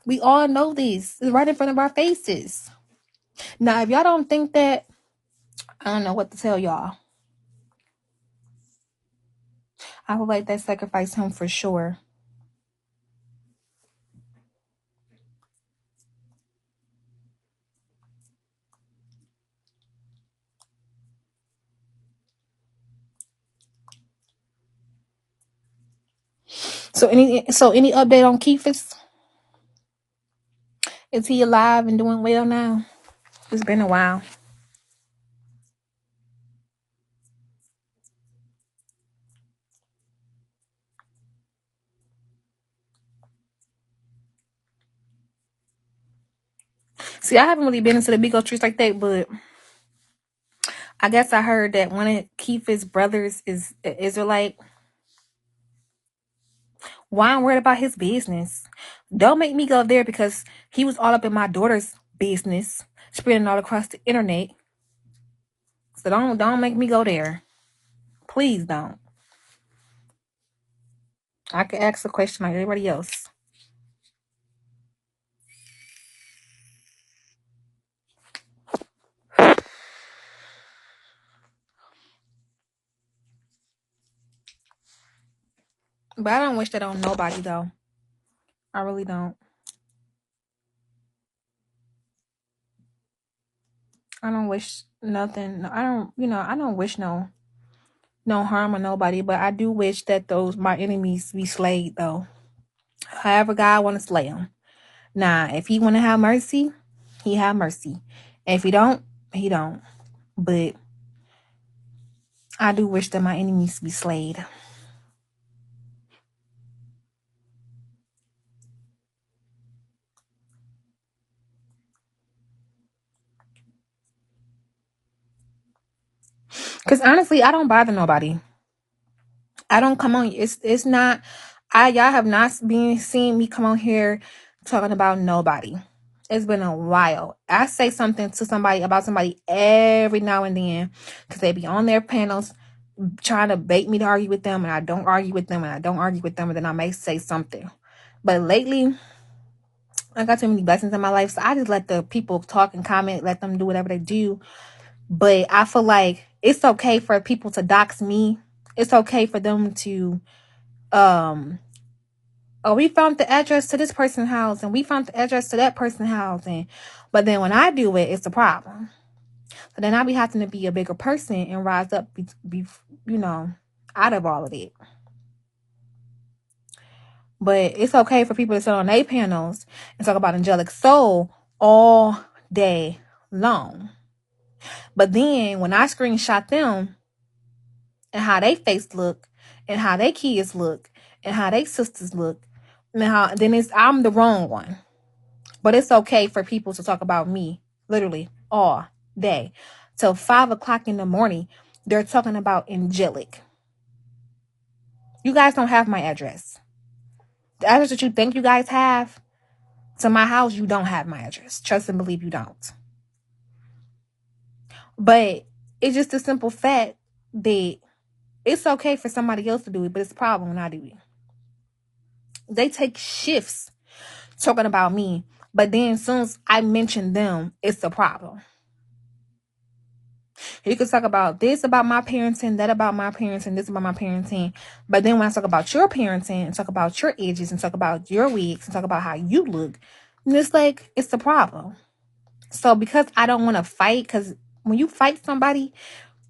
We all know this. It's right in front of our faces. Now, if y'all don't think that, I don't know what to tell y'all. I would like that sacrifice him for sure. So any update on Keith's? Is he alive and doing well now? It's been a while. See, I haven't really been into the big old trees like that, but I guess I heard that one of Keith's brothers is an Israelite. Why I'm worried about his business? Don't make me go there because he was all up in my daughter's business, spreading all across the internet. So don't make me go there. Please don't. I can ask a question like everybody else. But I don't wish that on nobody though. I really don't. I don't wish nothing. I don't wish no harm on nobody, but I do wish that those my enemies be slayed though. However God want to slay them. Now, if he want to have mercy, he have mercy. And if he don't, he don't. But I do wish that my enemies be slayed. Because honestly, I don't bother nobody. I don't come on. It's not. Y'all have not seen me come on here talking about nobody. It's been a while. I say something to somebody about somebody every now and then because they be on their panels trying to bait me to argue with them, and I don't argue with them, and then I may say something. But lately, I got too many blessings in my life, so I just let the people talk and comment, let them do whatever they do. But I feel like it's okay for people to dox me. It's okay for them to we found the address to this person's house and we found the address to that person's house, but then when I do it, it's a problem. So then I be having to be a bigger person and rise up be out of all of it. But it's okay for people to sit on their panels and talk about angelic soul all day long. But then when I screenshot them and how they face look and how they kids look and how they sisters look, and then I'm the wrong one. But it's okay for people to talk about me literally all day. Till 5 o'clock in the morning, they're talking about angelic. You guys don't have my address. The address that you think you guys have to my house, you don't have my address. Trust and believe you don't. But it's just a simple fact that it's okay for somebody else to do it, but it's a problem when I do it. They take shifts talking about me, but then as soon as I mention them, it's a problem. You can talk about this about my parenting, that about my parenting, this about my parenting. But then when I talk about your parenting and talk about your edges and talk about your wigs and talk about how you look, it's like, it's a problem. So because I don't want to fight, because when you fight somebody,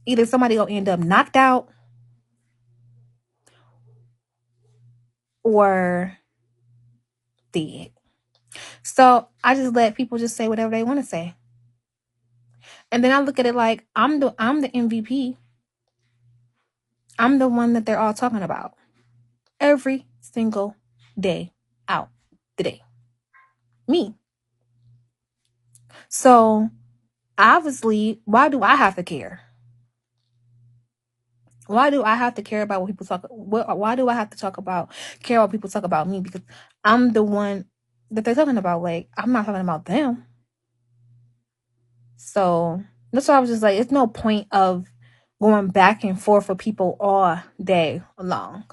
either somebody will end up knocked out or dead. So I just let people just say whatever they want to say. And then I look at it like I'm the MVP. I'm the one that they're all talking about every single day out the day. Me. So obviously, why do I have to care? Why do I have to care about what people talk? Why do I have to care what people talk about me? Because I'm the one that they're talking about. Like, I'm not talking about them. So that's why I was just like, it's no point of going back and forth with people all day long.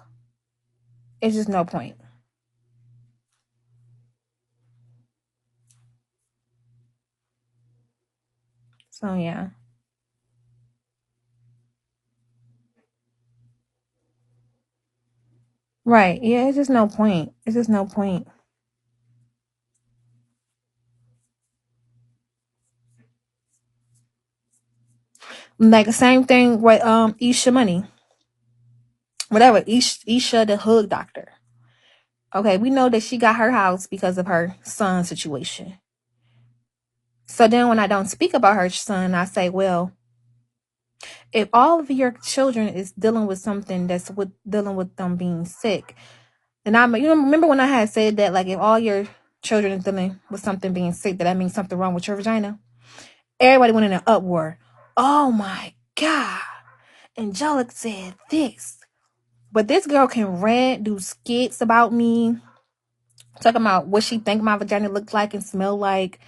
It's just no point. So yeah. Right. Yeah, it's just no point. It's just no point. Like the same thing with Isha Money. Whatever. Isha the hood doctor. Okay, we know that she got her house because of her son situation. So then when I don't speak about her son, I say, well, if all of your children is dealing with something that's dealing with them being sick, then remember when I had said that, like, if all your children is dealing with something being sick, that means something wrong with your vagina? Everybody went in an uproar. Oh my God. Angelic said this. But this girl can rant, do skits about me, talking about what she think my vagina looks like and smell like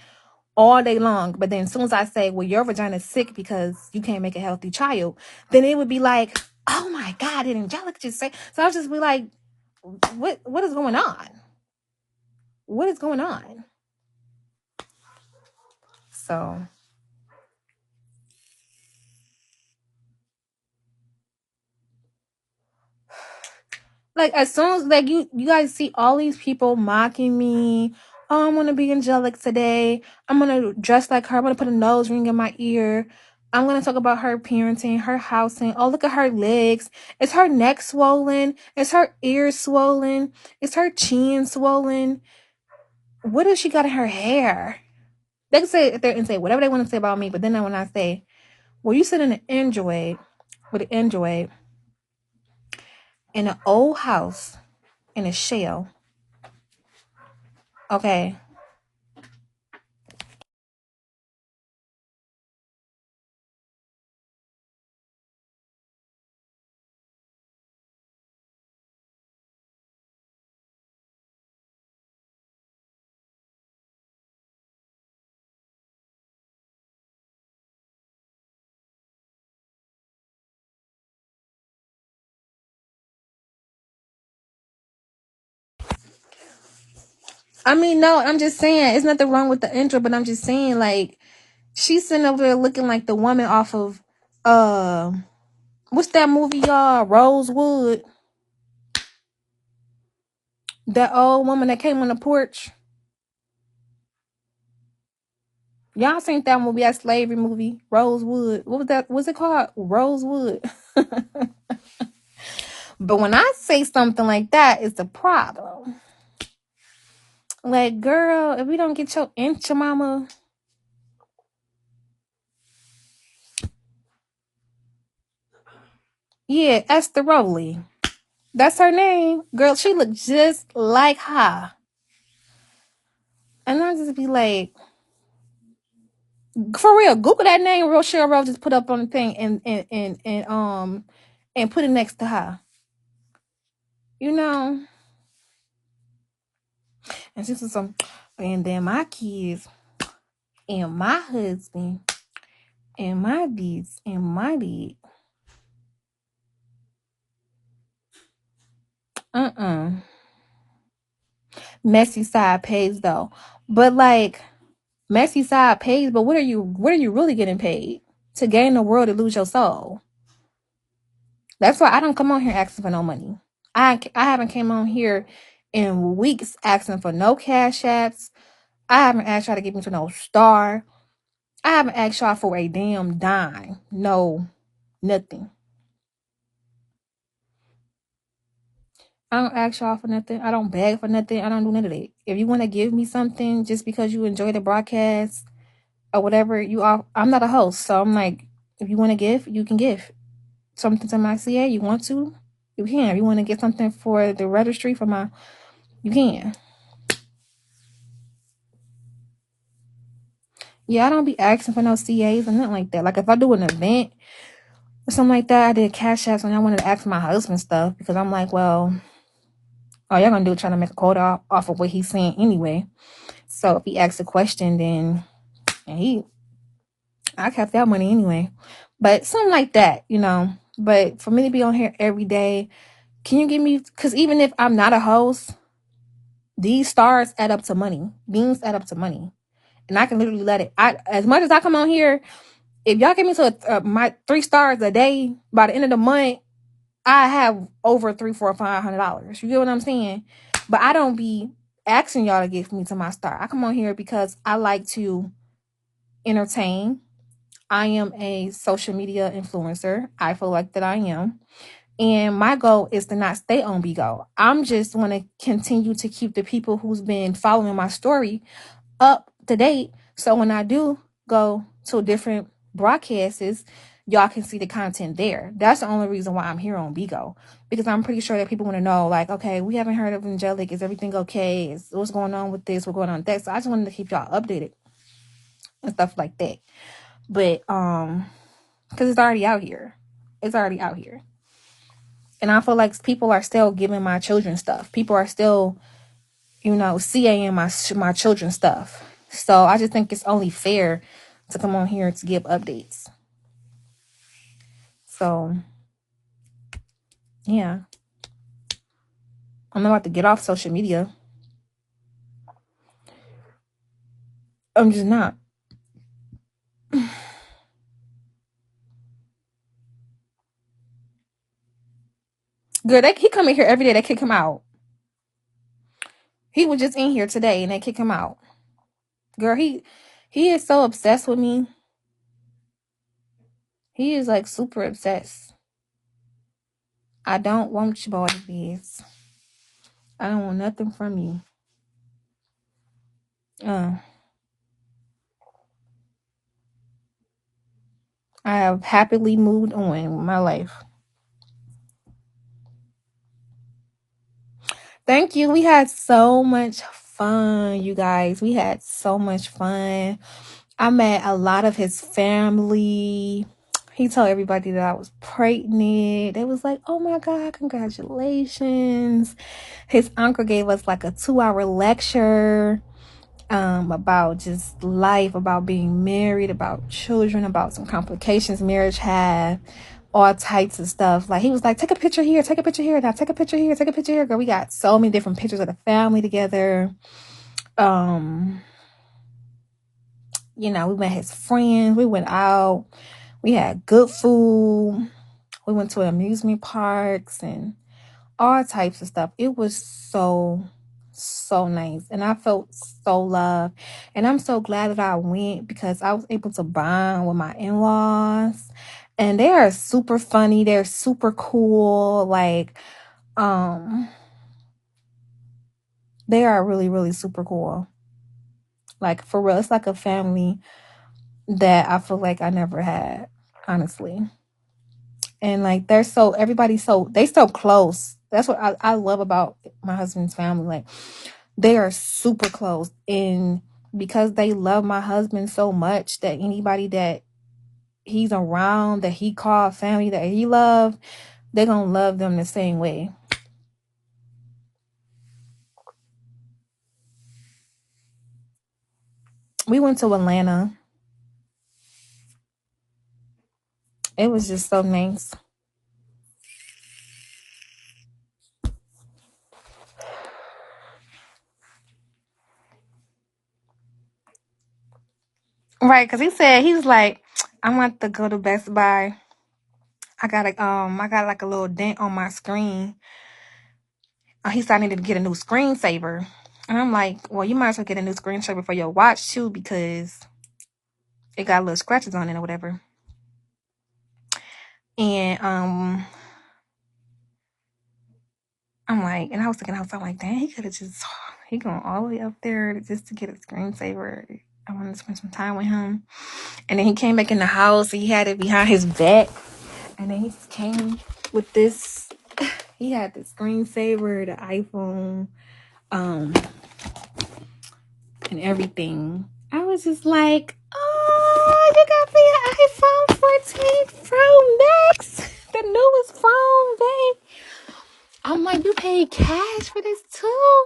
all day long. But then as soon as I say, well, your vagina is sick because you can't make a healthy child, then it would be like, oh my God, did Angelic just say? So I'll just be like, what is going on? What is going on? So, like, as soon as, like, you guys see all these people mocking me, oh, I'm gonna be Angelic today, I'm gonna dress like her, I'm gonna put a nose ring in my ear, I'm gonna talk about her parenting, her housing. Oh, look at her legs. Is her neck swollen? Is her ears swollen? Is her chin swollen? What does she got in her hair? They can say and say whatever they want to say about me, but then when I say, well, you sit in an Android with an Android in an old house in a shell, okay? I mean, no, I'm just saying, it's nothing wrong with the intro, but I'm just saying, like, she's sitting over there looking like the woman off of, what's that movie, y'all? Rosewood. That old woman that came on the porch. Y'all seen that movie, that slavery movie, Rosewood. What was that? What's it called? Rosewood. But when I say something like that, it's a problem. Like, girl, if we don't get your inch, mama. Yeah, Esther Rowley. That's her name. Girl, she looked just like her. And I just be like, for real, Google that name Rochelle Rose just put up on the thing and put it next to her. You know? And she's some, and then my kids and my husband and my this and my that. Messy side pays though. But like, messy side pays, but what are you really getting paid? To gain the world, to lose your soul. That's why I don't come on here asking for no money. I haven't came on here in weeks asking for no cash apps. I haven't asked y'all to give me to no star. I haven't asked y'all for a damn dime. No, nothing. I don't ask y'all for nothing. I don't beg for nothing. I don't do none of that. If you want to give me something just because you enjoy the broadcast or whatever, I'm not a host. So I'm like, if you want to give, you can give something to my CA. You want to, you can. If you want to get something for the registry for you can. Yeah, I don't be asking for no CAs or nothing like that. Like if I do an event or something like that, I did cash apps when I wanted to ask my husband stuff because I'm like, well, all y'all gonna do is trying to make a quota off of what he's saying anyway. So if he asks a question, then I kept that money anyway. But something like that, you know. But for me to be on here every day, can you give me, because even if I'm not a host, these stars add up to money. Beans add up to money. And I can literally let it, as much as I come on here, if y'all give me to my 3 stars a day, by the end of the month, I have over $300, $400, $500. You get what I'm saying? But I don't be asking y'all to give me to my star. I come on here because I like to entertain. I am a social media influencer. I feel like that I am. And my goal is to not stay on Bigo. I'm just want to continue to keep the people who's been following my story up to date. So when I do go to different broadcasts, y'all can see the content there. That's the only reason why I'm here on Bigo, because I'm pretty sure that people want to know, like, okay, we haven't heard of Angelic. Is everything okay? What's going on with this? What's going on with that? So I just wanted to keep y'all updated and stuff like that. But because it's already out here. It's already out here. And I feel like people are still giving my children stuff. People are still, CAing my children's stuff. So I just think it's only fair to come on here to give updates. So, yeah. I'm not about to get off social media. I'm just not. Girl, he come in here every day. They kick him out. He was just in here today and they kick him out. Girl, he is so obsessed with me. He is like super obsessed. I don't want you, boys. I don't want nothing from you. I have happily moved on with my life. Thank you. We had so much fun, you guys. We had so much fun. I met a lot of his family. He told everybody that I was pregnant. They was like, oh my God, congratulations. His uncle gave us like a 2-hour lecture about just life, about being married, about children, about some complications marriage have, all types of stuff. Like, he was like, take a picture here, take a picture here, now take a picture here, take a picture here. Girl, we got so many different pictures of the family together. We met his friends. We went out. We had good food. We went to amusement parks and all types of stuff. It was so nice. And I felt so loved. And I'm so glad that I went, because I was able to bond with my in-laws. And they are super funny. They're super cool. Like, they are really, really super cool. Like, for real, it's like a family that I feel like I never had, honestly. And like, they so close. That's what I love about my husband's family. Like, they are super close. And because they love my husband so much, that anybody that he's around, that he called family, that he loved, they're gonna love them the same way. We went to Atlanta. It was just so nice. Right, because he was like, I want to go to Best Buy. I got like a little dent on my screen. He said I needed to get a new screensaver. And I'm like, well, you might as well get a new screensaver for your watch too, because it got little scratches on it or whatever. And I'm like, and I was like, dang, he could have he going all the way up there just to get a screensaver. I wanted to spend some time with him. And then he came back in the house. He had it behind his back. And then he came with this. He had the screensaver, the iPhone, and everything. I was just like, oh, you got me an iPhone 14 Pro Max, the newest phone, babe. I'm like, you paid cash for this too?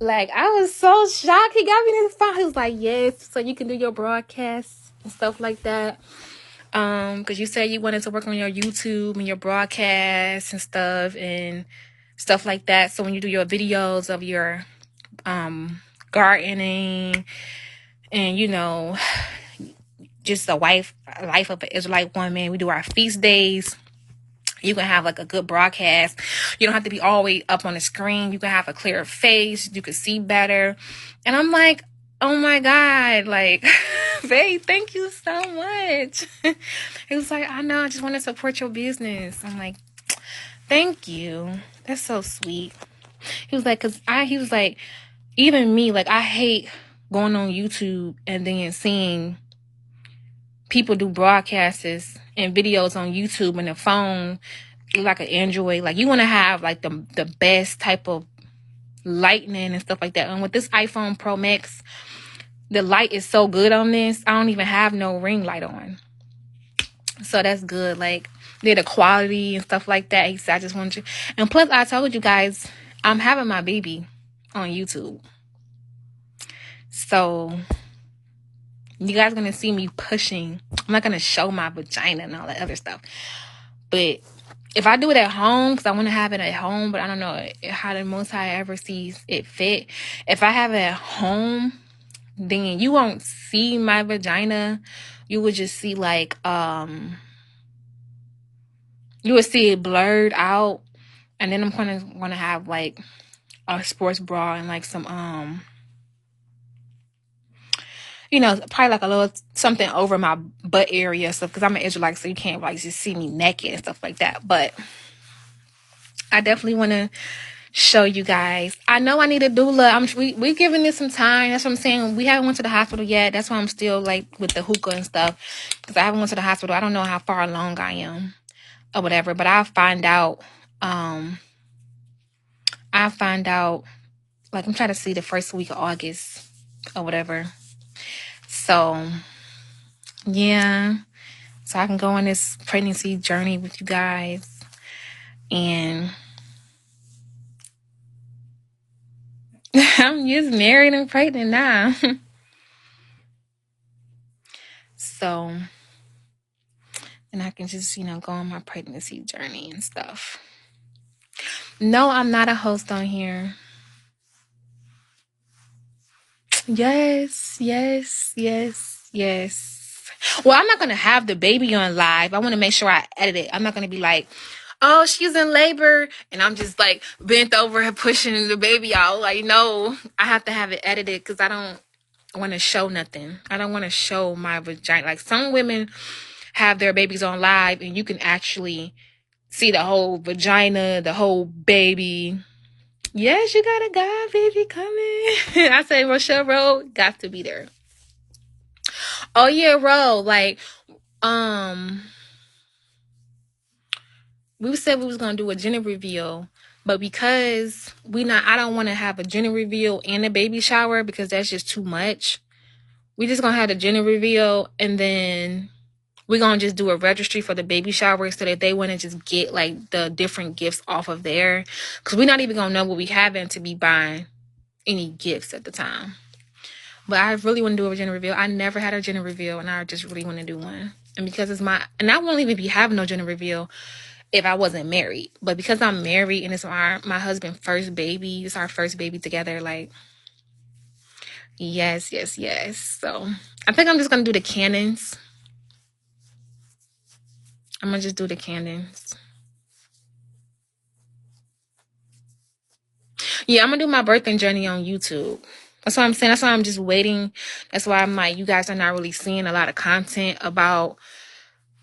Like, I was so shocked. He got me this phone. He was like, yes, so you can do your broadcasts and stuff like that. Because you said you wanted to work on your YouTube and your broadcasts and stuff like that. So when you do your videos of your gardening and just the life of an Israelite woman, we do our feast days. You can have like a good broadcast. You don't have to be all the way up on the screen. You can have a clearer face. You can see better. And I'm like, oh my God, like, babe, thank you so much. He was like, I know, I just want to support your business. I'm like, Thank you. That's so sweet. He was like, he was like, even me, like, I hate going on YouTube and then seeing people do broadcasts and videos on YouTube and the phone, like an Android. Like, you want to have like the best type of lightning and stuff like that. And with this iPhone Pro Max, the light is so good on this. I don't even have no ring light on. So that's good. Like, the quality and stuff like that. I just wanted you. And plus, I told you guys, I'm having my baby on YouTube. So you guys are going to see me pushing. I'm not going to show my vagina and all that other stuff. But if I do it at home, because I want to have it at home, but I don't know how the Most High ever sees it fit. If I have it at home, then you won't see my vagina. You would just see like, you would see it blurred out. And then I'm going to have like a sports bra and like some, probably like a little something over my butt area stuff, because I'm an Israelite, so you can't like just see me naked and stuff like that. But I definitely want to show you guys. I know I need a doula. We giving this some time. That's what I'm saying. We haven't went to the hospital yet. That's why I'm still like with the hookah and stuff, because I haven't went to the hospital. I don't know how far along I am or whatever, but I'll find out. I'll find out. Like, I'm trying to see the first week of August or whatever. So yeah, so I can go on this pregnancy journey with you guys. And I'm just married and pregnant now. So, and I can just, go on my pregnancy journey and stuff. No, I'm not a host on here. Yes. Well, I'm not going to have the baby on live. I want to make sure I edit it. I'm not going to be like, oh, she's in labor, and I'm just like bent over and pushing the baby out. Like, no, I have to have it edited because I don't want to show nothing. I don't want to show my vagina. Like, some women have their babies on live and you can actually see the whole vagina, the whole baby. Yes, you got a God baby coming. I say Rochelle Road got to be there. Oh yeah, Ro. Like, we said we was gonna do a gender reveal, but because I don't want to have a gender reveal and a baby shower because that's just too much. We just gonna have the gender reveal, and then we're gonna just do a registry for the baby shower so that they want to just get like the different gifts off of there, because we're not even gonna know what we having to be buying any gifts at the time. But I really want to do a gender reveal. I never had a gender reveal, and I just really want to do one. And because and I won't even be having no gender reveal if I wasn't married. But because I'm married and it's my husband's first baby, it's our first baby together, like, yes. So I think I'm just gonna do the cannons. I'm gonna just do the cannons. Yeah, I'm gonna do my birthing journey on YouTube. That's what I'm saying. That's why I'm just waiting. That's why I'm like, you guys are not really seeing a lot of content about,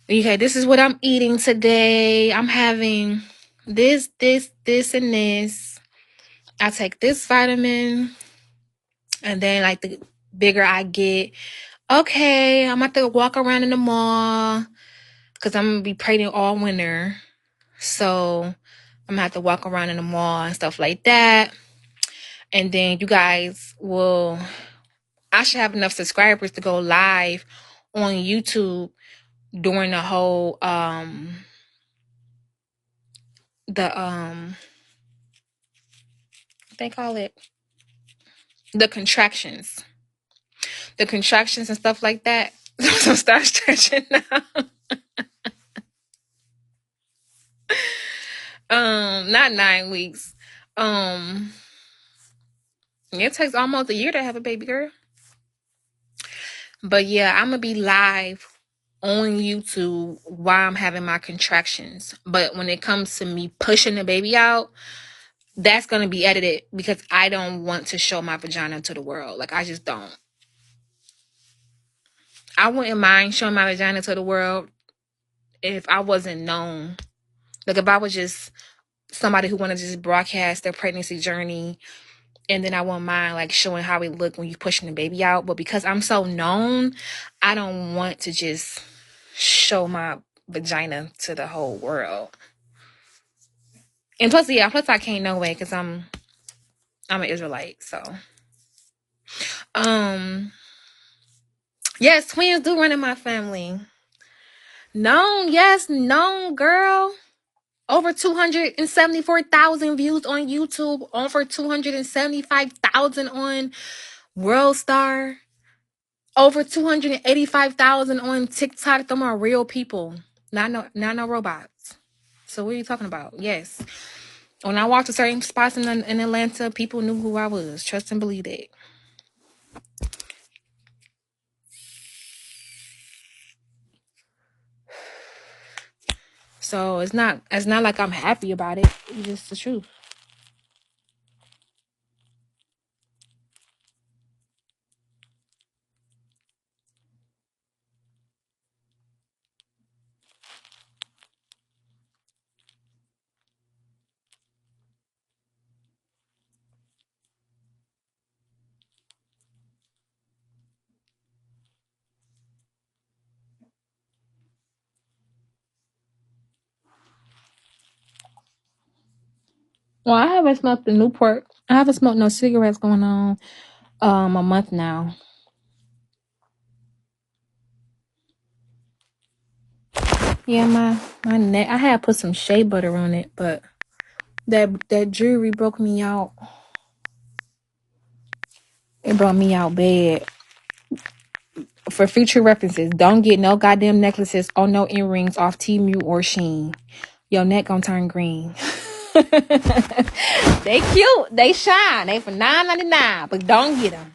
okay, this is what I'm eating today. I'm having this, and this. I take this vitamin. And then, like, the bigger I get, okay, I'm about to walk around in the mall because I'm going to be pregnant all winter. So I'm going to have to walk around in the mall and stuff like that. And then you guys I should have enough subscribers to go live on YouTube during the whole, what they call it, the contractions and stuff like that. So start stretching now. Not 9 weeks. It takes almost a year to have a baby, girl. But yeah, I'm gonna be live on YouTube while I'm having my contractions. But when it comes to me pushing the baby out, that's gonna be edited because I don't want to show my vagina to the world. Like, I just don't. I wouldn't mind showing my vagina to the world if I wasn't known. Like, if I was just somebody who want to just broadcast their pregnancy journey. And then I won't mind like showing how it look when you pushing the baby out. But because I'm so known, I don't want to just show my vagina to the whole world. And plus I can't no way because I'm an Israelite. So yes, twins do run in my family. Known, yes, known, girl. Over 274,000 views on YouTube. Over 275,000 on World Star. Over 285,000 on TikTok. Them are real people. Not no robots. So what are you talking about? Yes. When I walked to certain spots in Atlanta, people knew who I was. Trust and believe that. So it's not like I'm happy about it. It's just the truth. Well, I haven't smoked the Newport. I haven't smoked no cigarettes going on a month now. Yeah, my neck. I had put some shea butter on it, but that jewelry broke me out. It brought me out bad. For future references, don't get no goddamn necklaces or no earrings off Temu or Shein. Your neck gonna turn green. They cute. They shine. They for $9.99, but don't get them.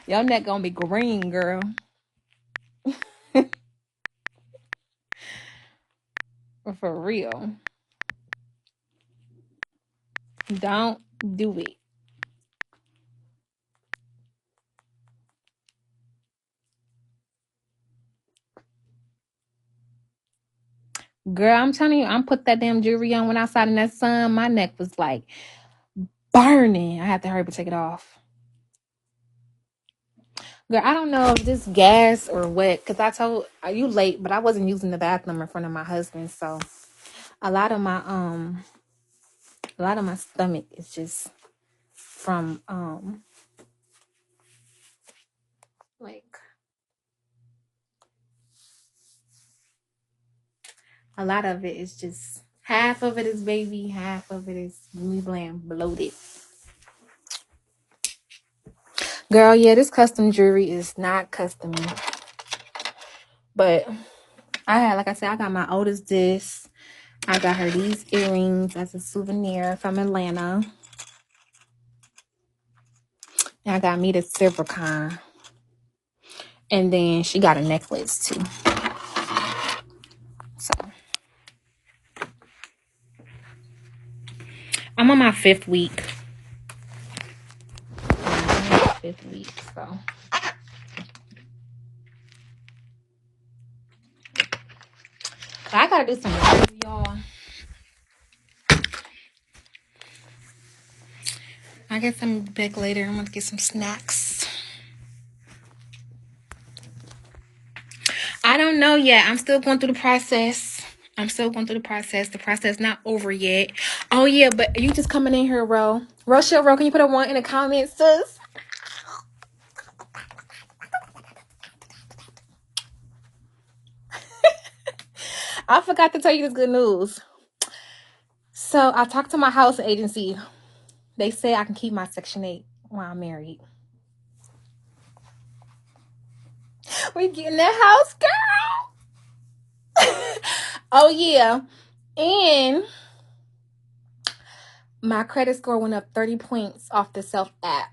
Your neck gonna be green, girl. For real. Don't do it. Girl, I'm telling you, I'm put that damn jewelry on when outside in that sun. My neck was like burning. I had to hurry up and take it off. Girl, I don't know if this gas or what, because I told you late, but I wasn't using the bathroom in front of my husband, so a lot of my stomach is just from like a lot of it is just half of it is baby, half of it is me being bloated. Girl, yeah, this custom jewelry is not custom, but like I said, I got my oldest this. I got her these earrings as a souvenir from Atlanta. And I got me the silver kind. And then she got a necklace too. So I'm on my 5th week. So I gotta do some work, y'all. I guess I'm back later. I'm gonna get some snacks. I don't know yet. I'm still going through the process. The process not over yet. Oh yeah, but you just coming in here, Ro. Rochelle, can you put a 1 in the comments, sis? I forgot to tell you this good news. So I talked to my house agency. They say I can keep my Section 8 while I'm married. We getting that house, girl. Oh yeah. And my credit score went up 30 points off the Self app.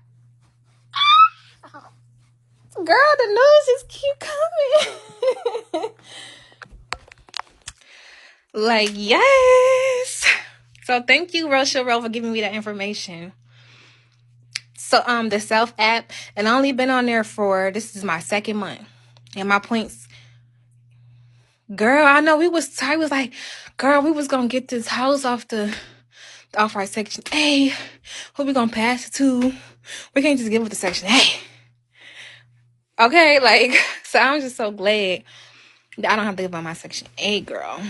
Girl, the news just keep coming. Like, yes. So thank you, Rochelle, for giving me that information. So the Self app, and I only been on there for, this is my 2nd month. And my points, girl, I know we was tired. We was like, girl, we was gonna get this house off the off our section A. Who we gonna pass it to? We can't just give it to section A. Okay, like, so I'm just so glad that I don't have to give up my section A, girl.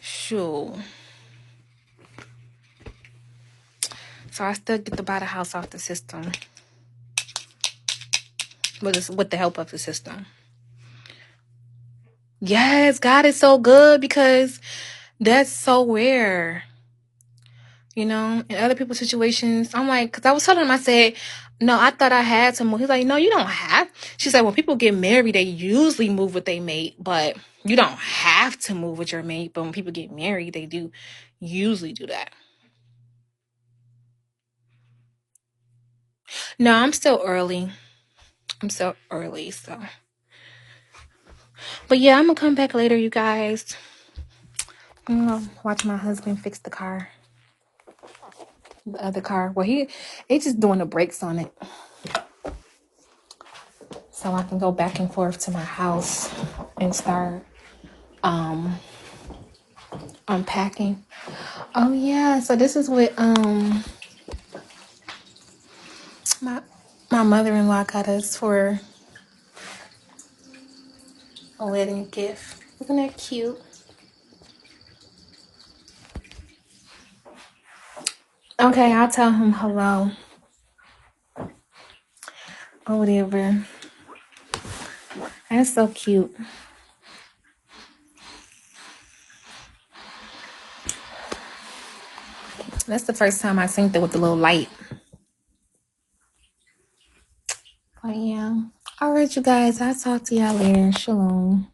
Sure. So I still get to buy the house off the system. With the help of the system. Yes, God is so good because that's so rare. You know, in other people's situations, I'm like, because I was telling him, I said, no, I thought I had to move. He's like, no, you don't have. She said, when people get married, they usually move with their mate, but you don't have to move with your mate. But when people get married, they do usually do that. No, I'm still early. So. But yeah, I'm going to come back later, you guys. I'm going to watch my husband fix the car. The other car. Well, he's just doing the brakes on it. So I can go back and forth to my house and start unpacking. Oh yeah, so this is what my mother-in-law got us for a wedding gift. Isn't that cute? Okay, I'll tell him hello or whatever. That's so cute. That's the first time I synced it with the little light. But yeah. All right, you guys. I'll talk to y'all later. Shalom.